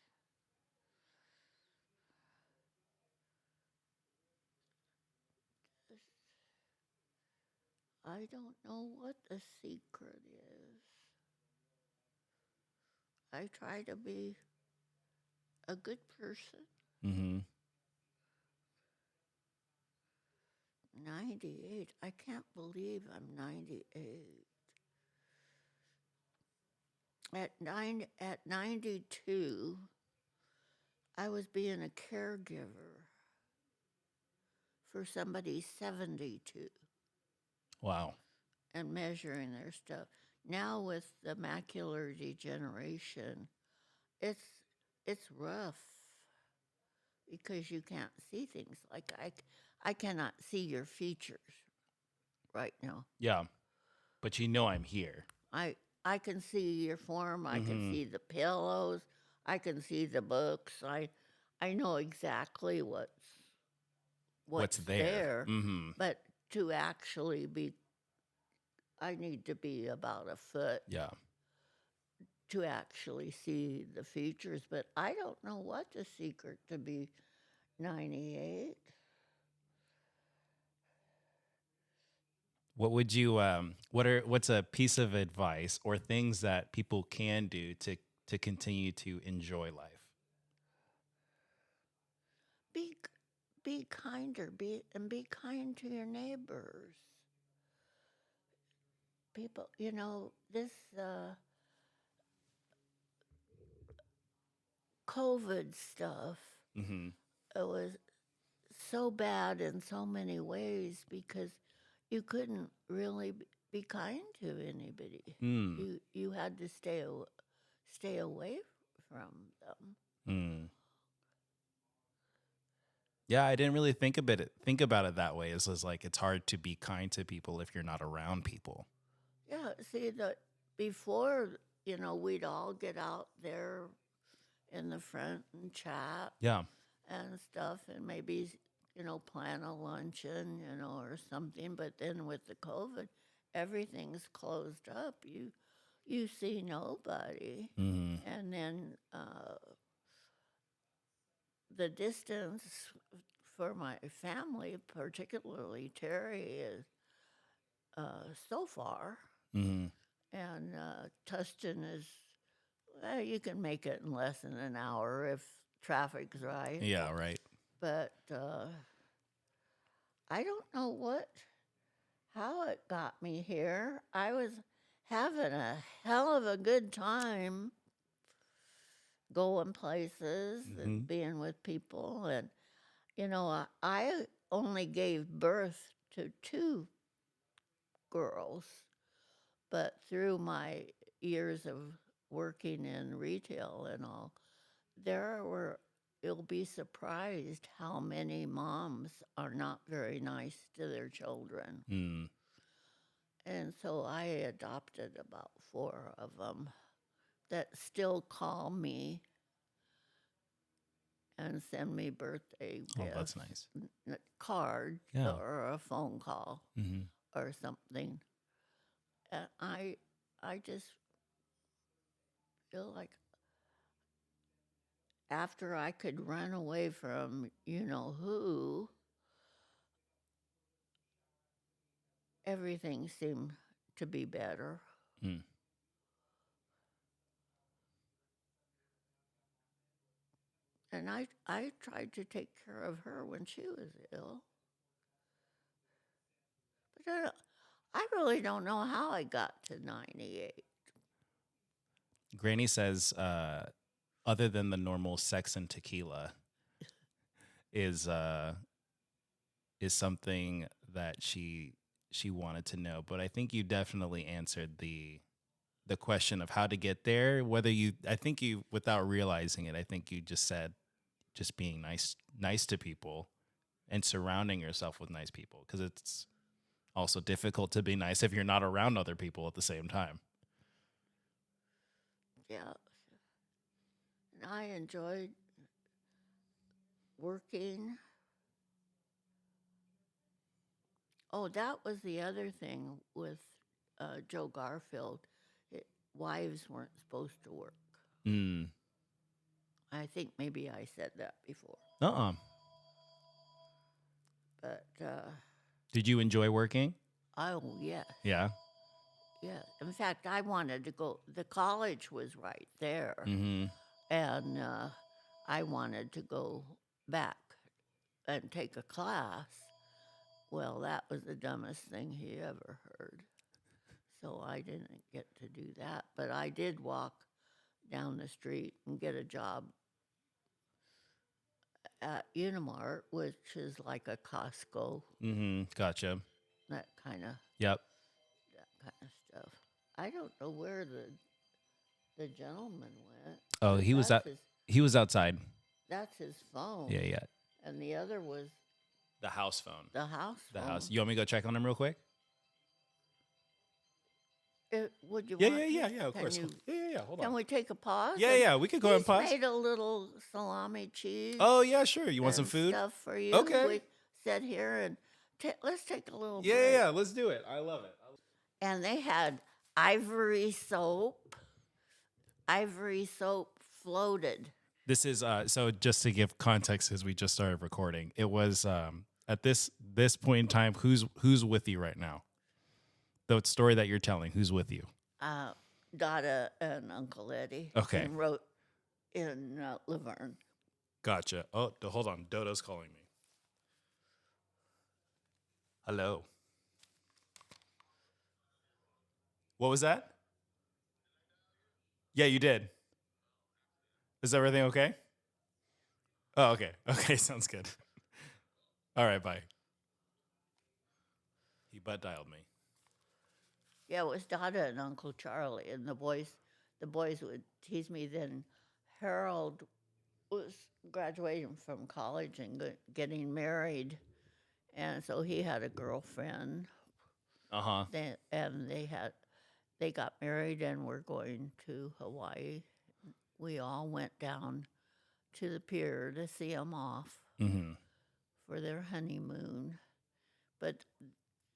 I don't know what the secret is. I try to be a good person. Mm-hmm. 98. I can't believe I'm 98. At 92, I was being a caregiver for somebody 72. Wow. and measuring their stuff. Now with the macular degeneration, it's it's rough because you can't see things. Like I cannot see your features right now. Yeah. But you know I'm here. I I can see your form. I can Mm-hmm. see the pillows. I can see the books. I know exactly What's what's there? there, Mm-hmm. but to actually be, I need to be about a foot Yeah. to actually see the features. But I don't know what the secret to be 98. What would you what's a piece of advice or things that people can do to continue to enjoy life? Be be kinder. Be kind to your neighbors. People, this COVID stuff. Mm-hmm. It was so bad in so many ways because you couldn't really be kind to anybody. Mm. You had to stay away from them. Mm. Yeah, I didn't really think about it that way. It's like it's hard to be kind to people if you're not around people. Yeah, see that before, we'd all get out there in the front and chat Yeah. and stuff and maybe, plan a luncheon, or something. But then with the COVID, everything's closed up. You see nobody. Mm-hmm. And then the distance for my family, particularly Terry, is so far. Mm-hmm. And Tustin is, you can make it in less than an hour if traffic's right. Yeah, right. But I don't know how it got me here. I was having a hell of a good time going places Mm-hmm. and being with people. And, I only gave birth to two girls, but through my years of working in retail and all, you'll be surprised how many moms are not very nice to their children. Mm. And so I adopted about four of them that still call me and send me birthday Oh, that's gifts, nice. cards, Yeah. or a phone call Mm-hmm. or something. And I just feel like after I could run away from who, everything seemed to be better. Mm. And I tried to take care of her when she was ill. But I really don't know how I got to 98. Granny says, other than the normal sex and tequila, is uh is something that she wanted to know. But I think you definitely answered the question of how to get there. Whether you, I think you, without realizing it, I think you just said just being nice to people and surrounding yourself with nice people, because it's also difficult to be nice if you're not around other people at the same time. Yeah. And I enjoyed working. Oh, that was the other thing with Joe Garfield. Wives weren't supposed to work. Mm. I think maybe I said that before. Uh-uh. But, Did you enjoy working? oh, yes. Yeah. Yeah. In fact, I wanted to go, the college was right there. Mm-hmm. And I wanted to go back and take a class. Well, that was the dumbest thing he ever heard. So I didn't get to do that. But I did walk down the street and get a job at Unimart, which is like a Costco. Mm-hmm. Gotcha. that kind of Yep. stuff. I don't know where the gentleman went. Oh, 'Cause he was out. He was outside. that's his phone, Yeah, yeah. and the other was The house phone. the house The phone. house. You want me to go check on him real quick? Would you Yeah, want? yeah, yeah, yeah. Of Can course. you? Yeah. Hold Can on. we take a pause? Yeah, And yeah. We could go and he's pause. made a little salami cheese. Oh yeah, sure. You want some and food? Stuff for you. Okay. We sit here and let's take a little Yeah, break. yeah, yeah. Let's do it. I love it. And they had ivory soap. Ivory soap floated. This is so just to give context as we just started recording. It was at this point in time, who's with you right now? The story that you're telling, who's with you? Dada and Uncle Eddie. Okay. In Laverne. Gotcha. Oh, hold on. Dodo's calling me. Hello. What was that? Yeah, you did. Is everything okay? Oh, okay. Okay, sounds good. All right, bye. He butt dialed me. Yeah, it was Dada and Uncle Charlie, and the boys would tease me. Then Harold was graduating from college and getting married, and so he had a girlfriend. Uh-huh. They got married and were going to Hawaii. We all went down to the pier to see them off for their honeymoon. But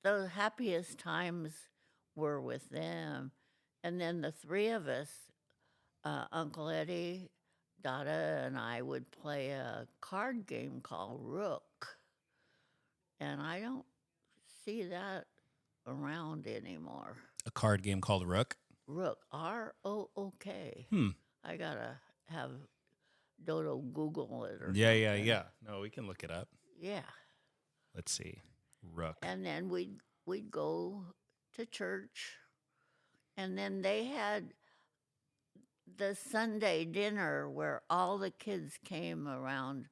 the happiest times were with them. And then the three of us, Uncle Eddie, Dada, and I would play a card game called Rook. And I don't see that around anymore. A card game called Rook? Rook, R-O-O-K. I got to have Dodo Google it or Yeah, something. yeah, yeah. No, we can look it up. Yeah. Let's see. Rook. And then we'd go to church, and then they had the Sunday dinner where all the kids came around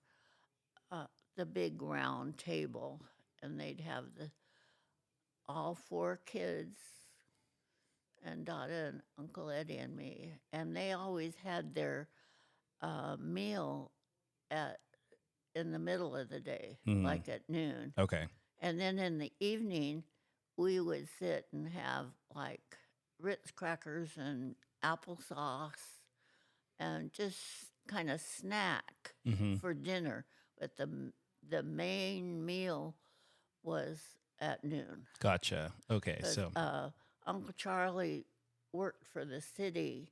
the big round table, and they'd have all four kids and Dada and Uncle Eddie and me, and they always had their meal in the middle of the day, like at noon. Okay. And then in the evening, we would sit and have like Ritz crackers and applesauce and just kind of snack for dinner. But the main meal was at noon. Gotcha. Okay. So Uncle Charlie worked for the city,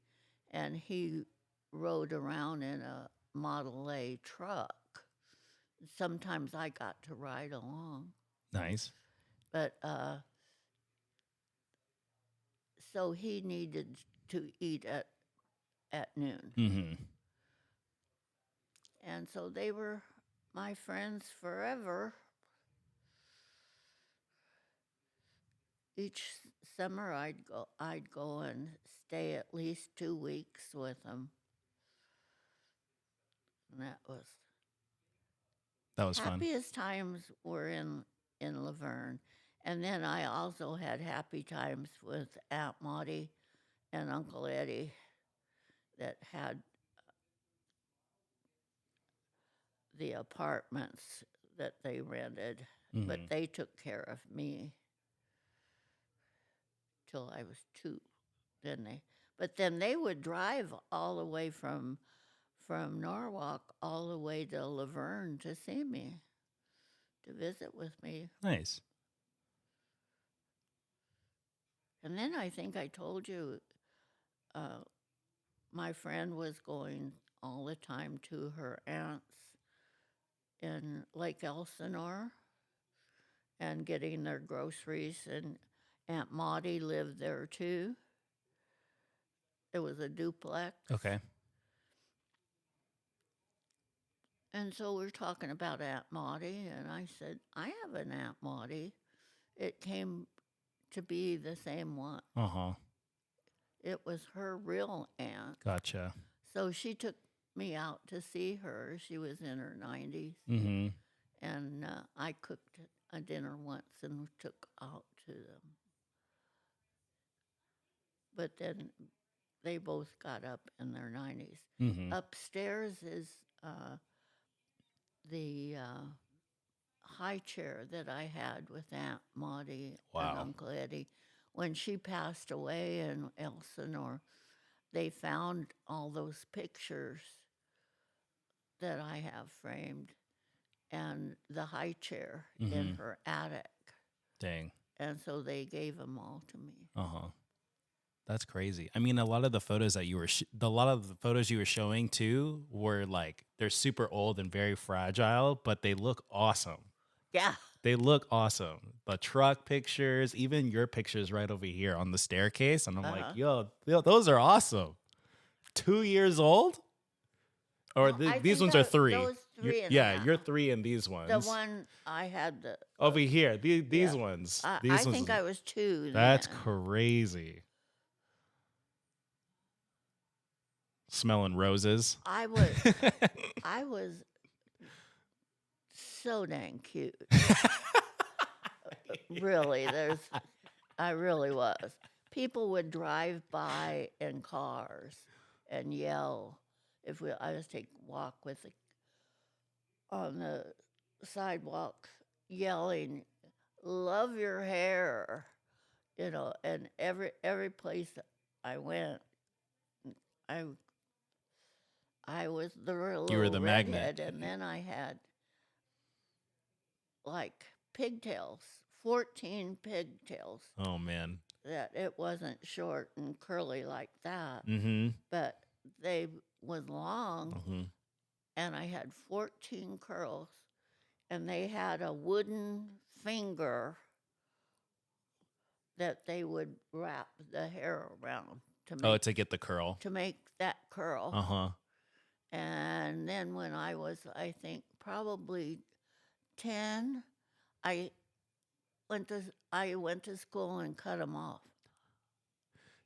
and he rode around in a Model A truck. Sometimes I got to ride along. nice. But so he needed to eat at noon. And so they were my friends forever. Each summer I'd go and stay at least 2 weeks with them. And that was fun. happiest times were in Laverne. And then I also had happy times with Aunt Maudie and Uncle Eddie that had the apartments that they rented, but they took care of me till I was 2, didn't they? But then they would drive all the way from Norwalk all the way to Laverne to see me, to visit with me. Nice. And then I think I told you my friend was going all the time to her aunt's in Lake Elsinore and getting their groceries, and Aunt Maudie lived there too. It was a duplex. Okay. And so we're talking about Aunt Maudie, and I said, I have an Aunt Maudie. It came to be the same one. It was her real aunt. Gotcha. So she took me out to see her. She was in her 90s. And I cooked a dinner once and took out to them. But then they both got up in their 90s. Mm-hmm. Upstairs is the high chair that I had with Aunt Maudie and Wow. Uncle Eddie. When she passed away in Elsinore, they found all those pictures that I have framed and the high chair in Mm-hmm. her attic. Dang. And so they gave them all to me. Uh-huh. That's crazy. I mean, a lot of the photos that you were, a lot of the photos you were showing too were like, they're super old and very fragile, but they look awesome. Yeah. They look awesome. The truck pictures, even your pictures right over here on the staircase. And I'm like, yo, those are awesome. 2 years old? Or Well, I these think ones are three. those three and a Yeah, half. you're three in these ones. The one I had the over here, these yeah. ones. I These ones. think I was 2 That's then. crazy. Smelling roses. I was so dang cute. Really, I really was. People would drive by in cars and yell if I was take a walk on the sidewalk, yelling, "Love your hair," And every place I went, I was the You were little the redhead, magnet. and then I had like pigtails, 14 pigtails. Oh man. That it wasn't short and curly like that, Mm-hmm. but they was long, Mm-hmm. and I had 14 curls, and they had a wooden finger that they would wrap the hair around To get the curl. to make that curl. Uh-huh. And then when I was, I think, probably 10, I I went to school and cut them off.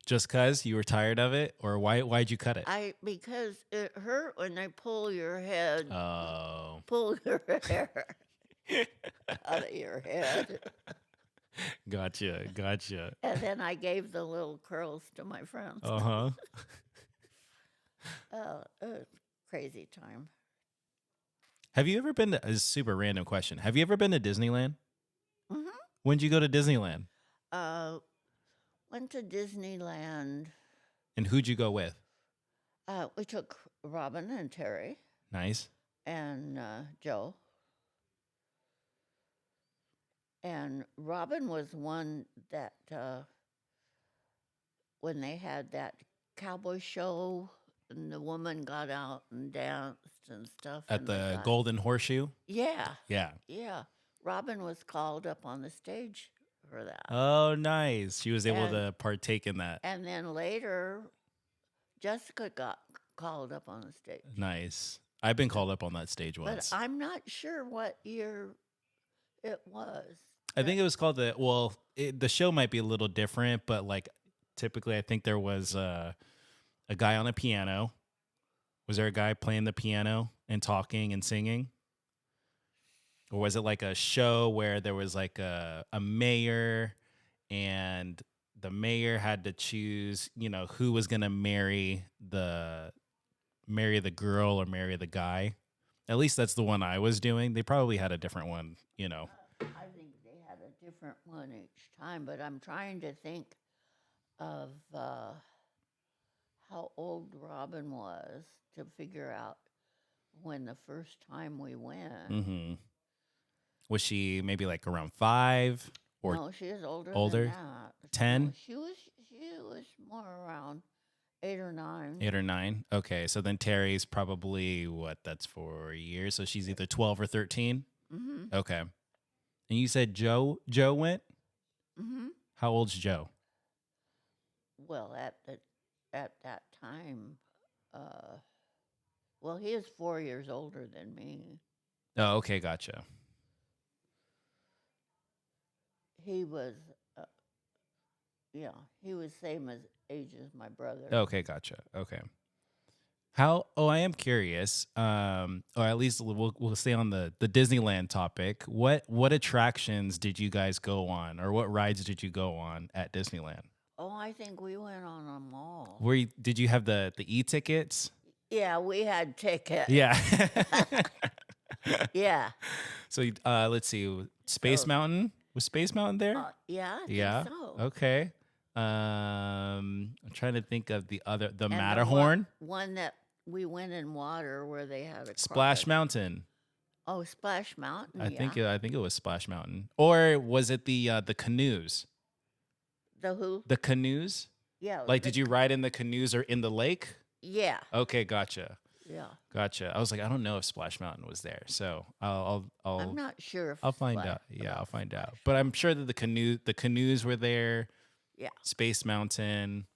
Just cause you were tired of it, or why'd you cut it? Because it hurt when they pull your head, Oh. pull your hair out of your head. Gotcha. And then I gave the little curls to my friends. Uh-huh. Crazy time. Have you ever been to a super random question? Have you ever been to Disneyland? Mm-hmm. When'd you go to Disneyland? Went to Disneyland. And who'd you go with? We took Robin and Terry Nice. and Joe. And Robin was one that when they had that cowboy show and the woman got out and danced and stuff. At the Golden Horseshoe? Yeah. Yeah. Yeah. Robin was called up on the stage for that. Oh, nice. She was able to partake in that. And then later, Jessica got called up on the stage. Nice. I've been called up on that stage once. But I'm not sure what year it was. I think it was called the show might be a little different, but like typically I think there was a guy on a piano. Was there a guy playing the piano and talking and singing? Or was it like a show where there was like a mayor and the mayor had to choose, who was going to marry the girl or marry the guy? At least that's the one I was doing. They probably had a different one, I think they had a different one each time, but I'm trying to think of how old Robin was to figure out when the first time we went. Mm-hmm. Was she maybe like around 5 or no? She was older. Older? Than that. 10? No, she was more around 8 or 9. 8 or 9? Okay, so then Terry's probably that's 4 years. So she's either 12 or 13. Mm-hmm. Okay. And you said Joe went? Mm-hmm. How old's Joe? Well, at that time, well, he is 4 years older than me. Oh, okay, gotcha. He was, he was same age as my brother. Okay, gotcha. Okay. How? Oh, I am curious. Or at least we'll stay on the Disneyland topic. What attractions did you guys go on, or what rides did you go on at Disneyland? Oh, I think we went on them all. Did you have the e-tickets? Yeah, we had tickets. Yeah. Yeah. So let's see. Space So, Mountain, was Space Mountain there? yeah, I think Yeah. so. Okay. I'm trying to think of the And Matterhorn, one that we went in water where they had a Splash crocodile. Mountain. Oh, Splash Mountain. I think it was Splash Mountain, or was it the canoes? The who? The canoes. Yeah. Like, did you ride in the canoes or in the lake? Yeah. Okay, gotcha. Yeah. Gotcha. I was like, I don't know if Splash Mountain was there, so I'm not sure if I'll find Splash- out. Yeah, I'll about find out. Splash. But I'm sure that the canoes were there. Yeah. Space Mountain.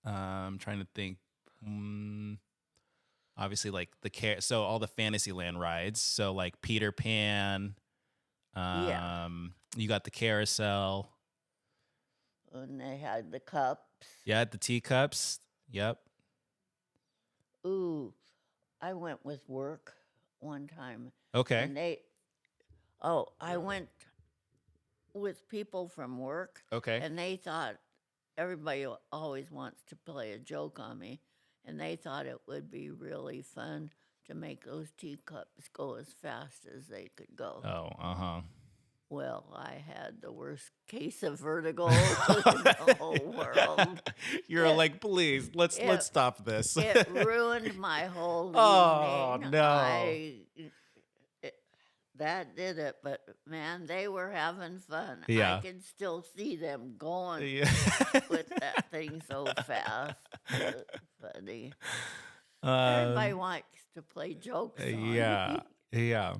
I'm trying to think. Mm, Obviously, like so all the Fantasyland rides. So like Peter Pan. Yeah. You got the carousel. And they had the cups. Yeah, the teacups. Yep. Ooh, I went with work one time. Okay. And I went with people from work. Okay. And they thought everybody always wants to play a joke on me. And they thought it would be really fun to make those teacups go as fast as they could go. Oh, uh-huh. Well, I had the worst case of vertigo in the whole world. You're like, please, let's stop this. It ruined my whole Oh, evening. no. That did it, but man, they were having fun. Yeah. I could still see them going Yeah. with that thing so fast. Funny. Everybody likes to play jokes on Yeah. me. Yeah.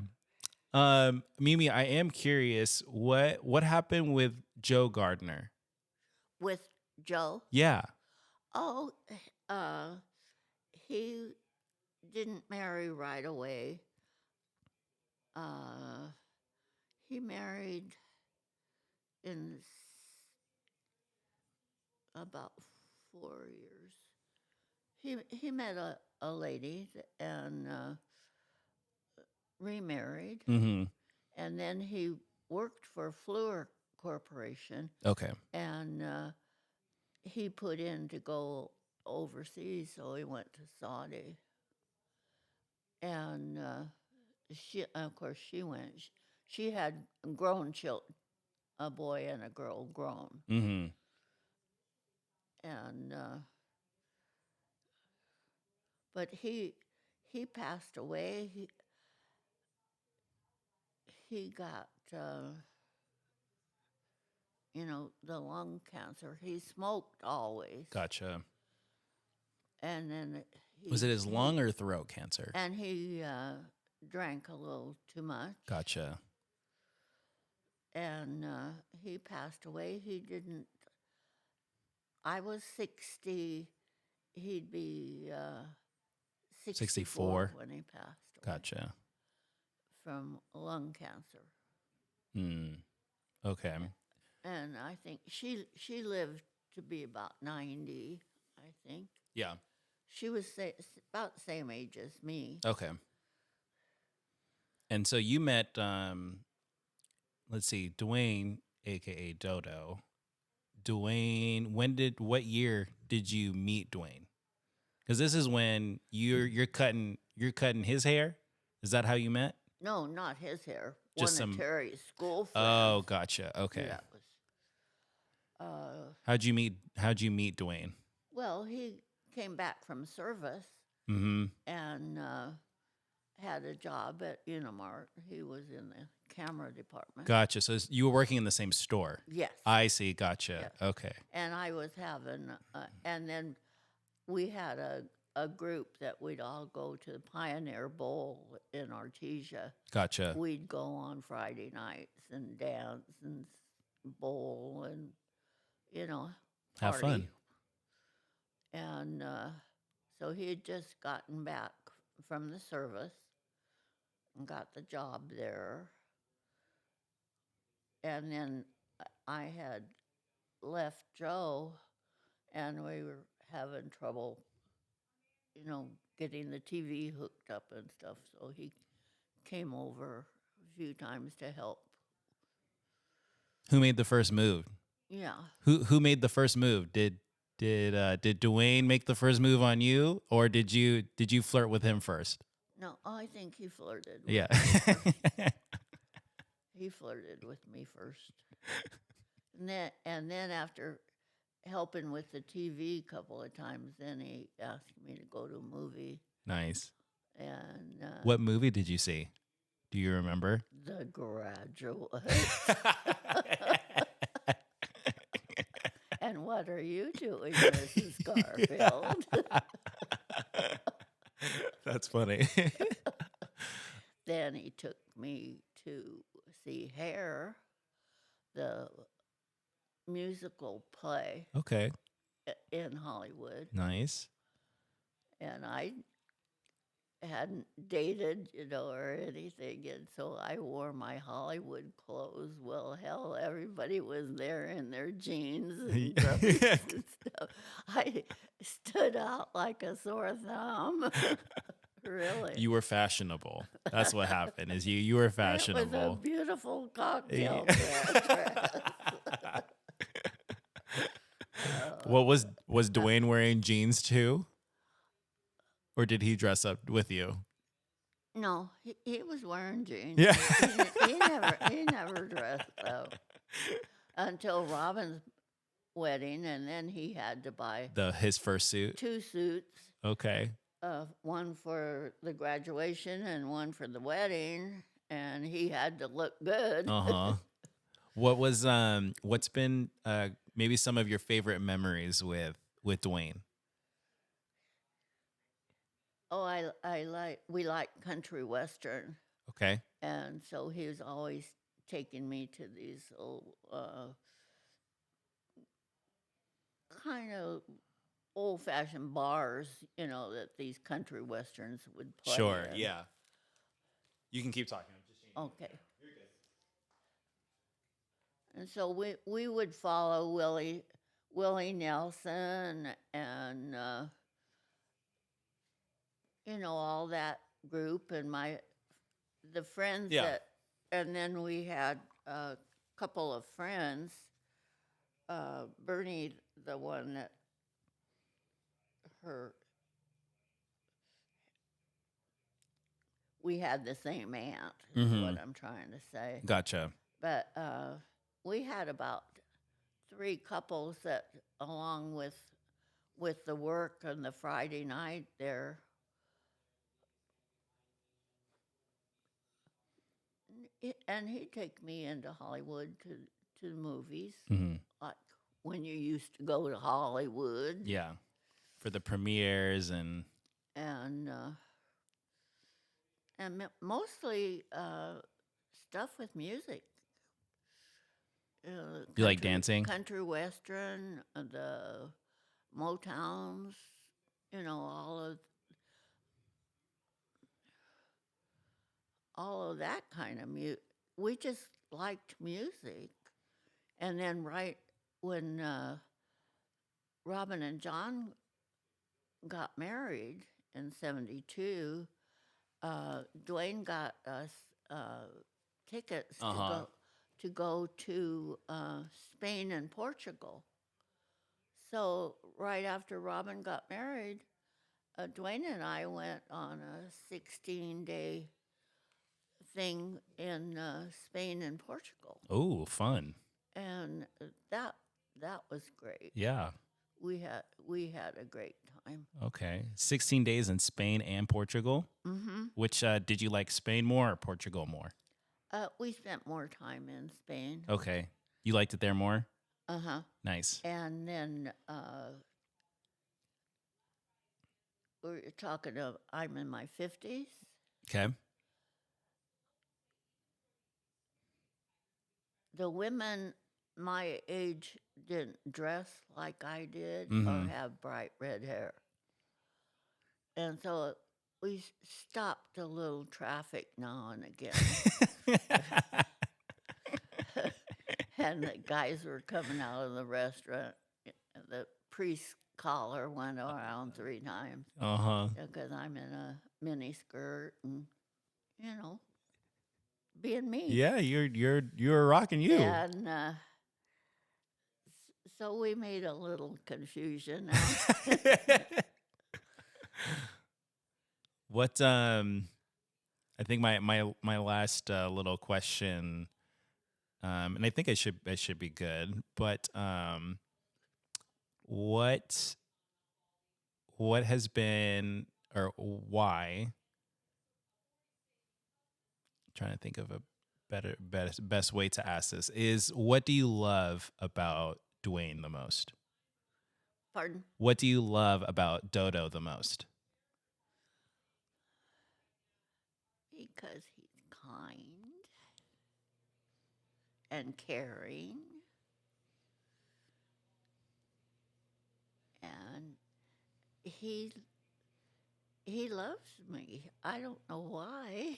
Mimi, I am curious, what happened with Joe Gardner? With Joe. Yeah. Oh, he didn't marry right away. He married in about 4 years. He met a lady and remarried, Mm-hmm. and then he worked for Fluor Corporation, Okay. and he put in to go overseas, so he went to Saudi, and of course, she went. She had grown children, a boy and a girl, grown, Mm-hmm. and but he passed away. He got the lung cancer. He smoked always, Gotcha. and then Was it his lung or throat cancer? and he drank a little too much. Gotcha. And he passed away. He didn't. I was 60. He'd be 64 when he passed away Gotcha. from lung cancer. Hmm. Okay. And I think she lived to be about 90. I think Yeah. she was about the same age as me. Okay. And so you met, let's see, Dwayne, aka Dodo. Dwayne, what year did you meet Dwayne? Because this is when you're cutting his hair. Is that how you met? No, not his hair. Just One of some- Terry's school friends. Oh, gotcha. Okay. That was. How'd you meet Dwayne? Well, he came back from service Mm-hmm. and had a job at Unimart. He was in the camera department. Gotcha. So you were working in the same store. Yes. I see. Gotcha. Yes. Okay. And I was having, and then we had a group that we'd all go to the Pioneer Bowl in Artesia. Gotcha. We'd go on Friday nights and dance and bowl and, Have party. fun. And so he had just gotten back from the service and got the job there. And then I had left Joe, and we were having trouble, getting the TV hooked up and stuff. So he came over a few times to help. Who made the first move? Yeah. Who made the first move? Did Dwayne make the first move on you, or did you flirt with him first? No, I think he flirted. With Yeah. me first. He flirted with me first, and then after helping with the TV a couple of times, then he asked me to go to a movie. Nice. And What movie did you see? Do you remember? The Graduate. And what are you doing, Mrs. Garfield? That's funny. Then he took me to see Hair, the musical play Okay. in Hollywood. Nice. And I hadn't dated, or anything, and so I wore my Hollywood clothes. Well, hell, everybody was there in their jeans and dresses and stuff. I stood out like a sore thumb. Really. You were fashionable. That's what happened. Is you were It was a fashionable. beautiful cocktail Yeah. dress. What was Dwayne wearing jeans too? Or did he dress up with you? No, he was wearing jeans. Yeah. He never dressed up until Robin's wedding, and then he had to buy His first suit. 2 suits, Okay. one for the graduation and one for the wedding, and he had to look good. Uh-huh. What's been maybe some of your favorite memories with Dwayne? Oh, we like country western, Okay. and so he was always taking me to these kind of old-fashioned bars, that these country westerns would play Sure. in. Yeah. You can keep talking. I'm just changing. Okay. And so we would follow Willie Nelson and all that group and the friends Yeah. that, and then we had a couple of friends, Bernie, the one that we had the same aunt, is what I'm trying to say. Gotcha. But we had about 3 couples that, along with the work on the Friday night there, and he'd take me into Hollywood to the movies, like when you used to go to Hollywood. Yeah. For the premieres and mostly stuff with music. You like dancing? Country western, the Motowns, all of that kind of music. We just liked music. And then right when Robin and John got married in 1972, Dwayne got us tickets to go to Spain and Portugal. So right after Robin got married, Dwayne and I went on a 16-day thing in Spain and Portugal, oh, fun. and that was great. Yeah. We had a great time. Okay. 16 days in Spain and Portugal. Mm-hmm. Which did you like, Spain more or Portugal more? We spent more time in Spain. Okay. You liked it there more? Uh-huh. Nice. And then we're talking of, I'm in my 50s. Okay. The women my age didn't dress like I did Mhm. or have bright red hair. And so we stopped a little traffic now and again. And the guys were coming out of the restaurant, the priests collar went around 3 times Uh-huh. because I'm in a mini skirt and, you know, being me. Yeah, you're rocking you. And so we made a little confusion now. What I think my last little question, and I think I should be good, but what has been, or why, trying to think of a best way to ask this, is what do you love about Dwayne the most? Pardon? What do you love about Dodo the most? Because he's kind and caring and he loves me. I don't know why.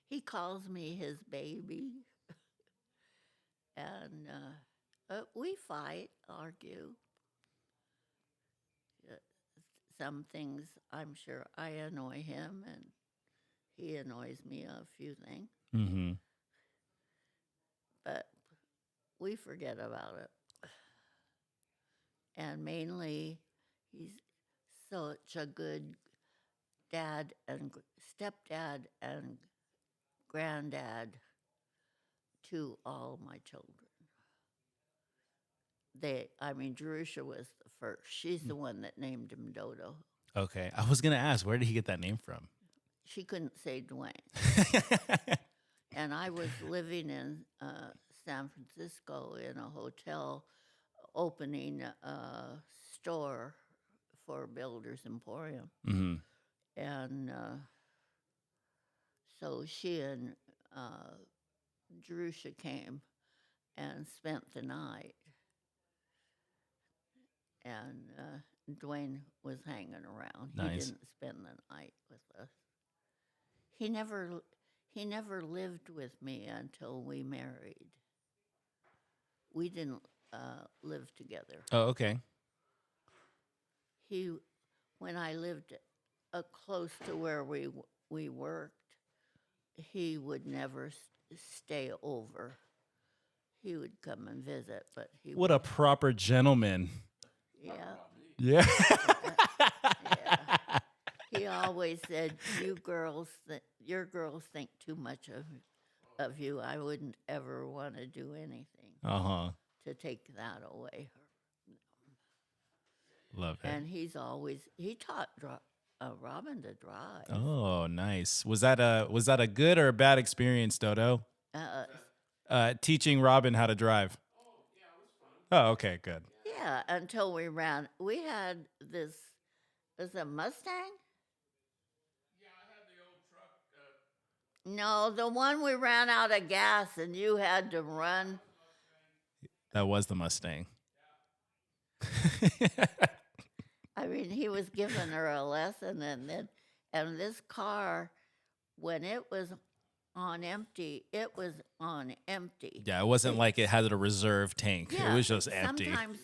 He calls me his baby. And we fight, argue. Uh, Some things I'm sure I annoy him, and he annoys me a few things, Mm-hmm. but we forget about it. And mainly, he's such a good dad and stepdad and granddad to all my children. Jerusha was the first. She's the one that named him Dodo. Okay, I was gonna ask, where did he get that name from? She couldn't say Dwayne. And I was living in San Francisco in a hotel, opening a store for Builders Emporium. Mm-hmm. And so she and Jerusha came and spent the night. And Dwayne was hanging around. Nice. He didn't spend the night with us. He never lived with me until we married. We didn't live together. Oh, okay. When I lived close to where we worked, he would never stay over. He would come and visit, but he What a proper gentleman. yeah. Yeah. Yeah. He always said, your girls think too much of you. I wouldn't ever want to do anything Uh-huh. to take that away." Love it. And he taught Robin to drive. Oh, nice. Was that a good or a bad experience, Dodo? Teaching Robin how to drive. Oh, okay, good. Yeah, until we had this, was it a Mustang? No, the one we ran out of gas and you had to run. That was the Mustang. He was giving her a lesson, and this car, when it was on empty, it was on empty. Yeah, it wasn't like it had a reserve tank. Yeah, It was just empty. Sometimes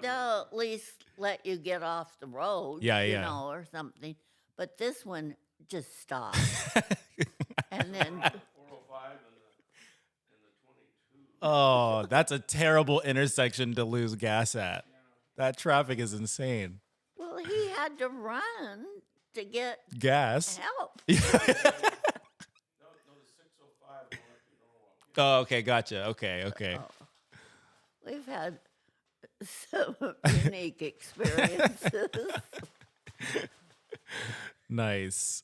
they'll at least let you get off the road, Yeah. or something. But this one just stopped. And then 405 and the 22. Oh, that's a terrible intersection to lose gas at. That traffic is insane. well, he had to run to get Gas. help. No, the 605 won't let you know. Oh, okay, gotcha. Okay. Oh, we've had some unique experiences. Nice.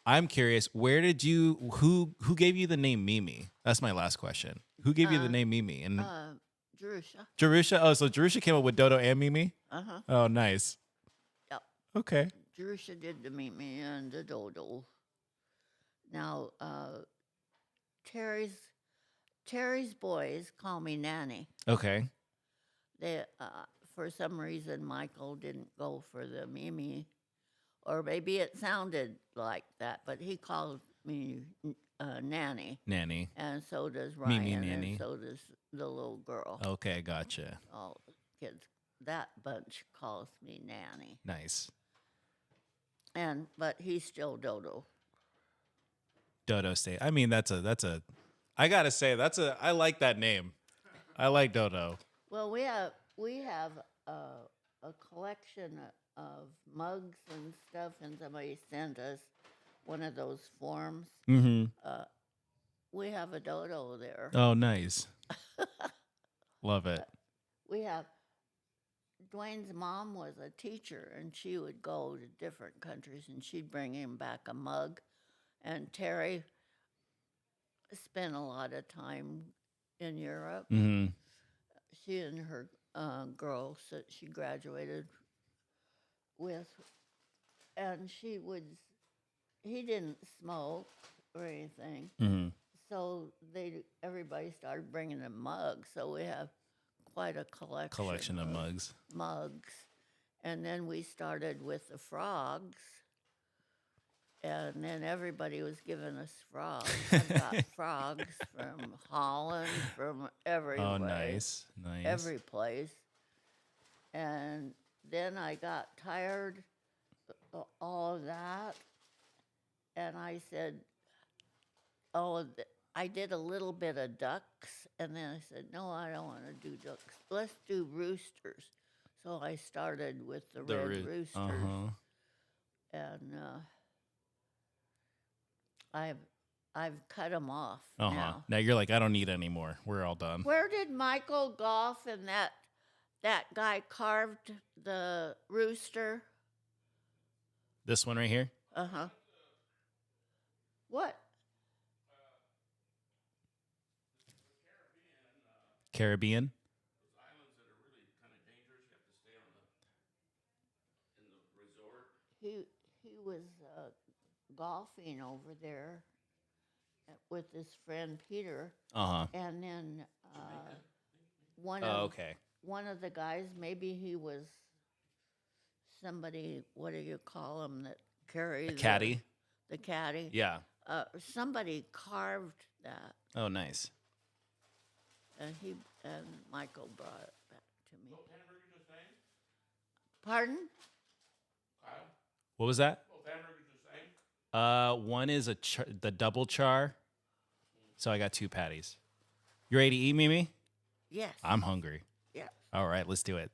I'm curious, who gave you the name Mimi? That's my last question. Who gave you the name Mimi? And Jerusha. Jerusha? Oh, so Jerusha came up with Dodo and Mimi? Uh-huh. Oh, nice. Yep. Okay. Jerusha did the Mimi and the Dodo. Now, Terry's boys call me Nanny. Okay. They, for some reason, Michael didn't go for the Mimi, or maybe it sounded like that, but he called me Nanny. Nanny. And so does Ryan, Mimi, Nanny. and so does the little girl. Okay, gotcha. All the kids that bunch calls me Nanny. Nice. But he's still Dodo. Dodo State. I mean, that's a. I gotta say, I like that name. I like Dodo. Well, we have a collection of mugs and stuff, and somebody sent us one of those forms. Mm-hmm. We have a Dodo there. Oh, nice. Love it. We have Dwayne's mom was a teacher, and she would go to different countries, and she'd bring him back a mug. And Terry spent a lot of time in Europe. Mm-hmm. She and her girls that she graduated with, and he didn't smoke or anything, Mm-hmm. so everybody started bringing him mugs. So we have quite a collection Of mugs. And then we started with the frogs, and then everybody was giving us frogs. I got frogs from Holland, from everywhere. Oh, nice. Every place. And then I got tired of all of that, and I said, I did a little bit of ducks, and then I said, no, I don't want to do ducks. Let's do roosters. So I started with the red roosters, Uh-huh. and I've cut them off Uh-huh. now. Now you're like, I don't need any more. We're all done. Where did Michael Goff and that guy carved the rooster? This one right here? Uh-huh. What? Caribbean? Those islands that are really kind of dangerous, you have to stay in the resort. He was golfing over there with his friend Peter, Uh-huh. and then one Oh, of okay. one of the guys, maybe he was somebody. What do you call him that carries Caddy? The caddy. Yeah. Somebody carved that, Oh, nice. and Michael brought it back to me. Both hamburgers the same? Pardon? Kyle? What was that? Both hamburgers the same? One is the double char. So I got 2 patties. You ready to eat, Mimi? Yes. I'm hungry. Yeah. All right, let's do it.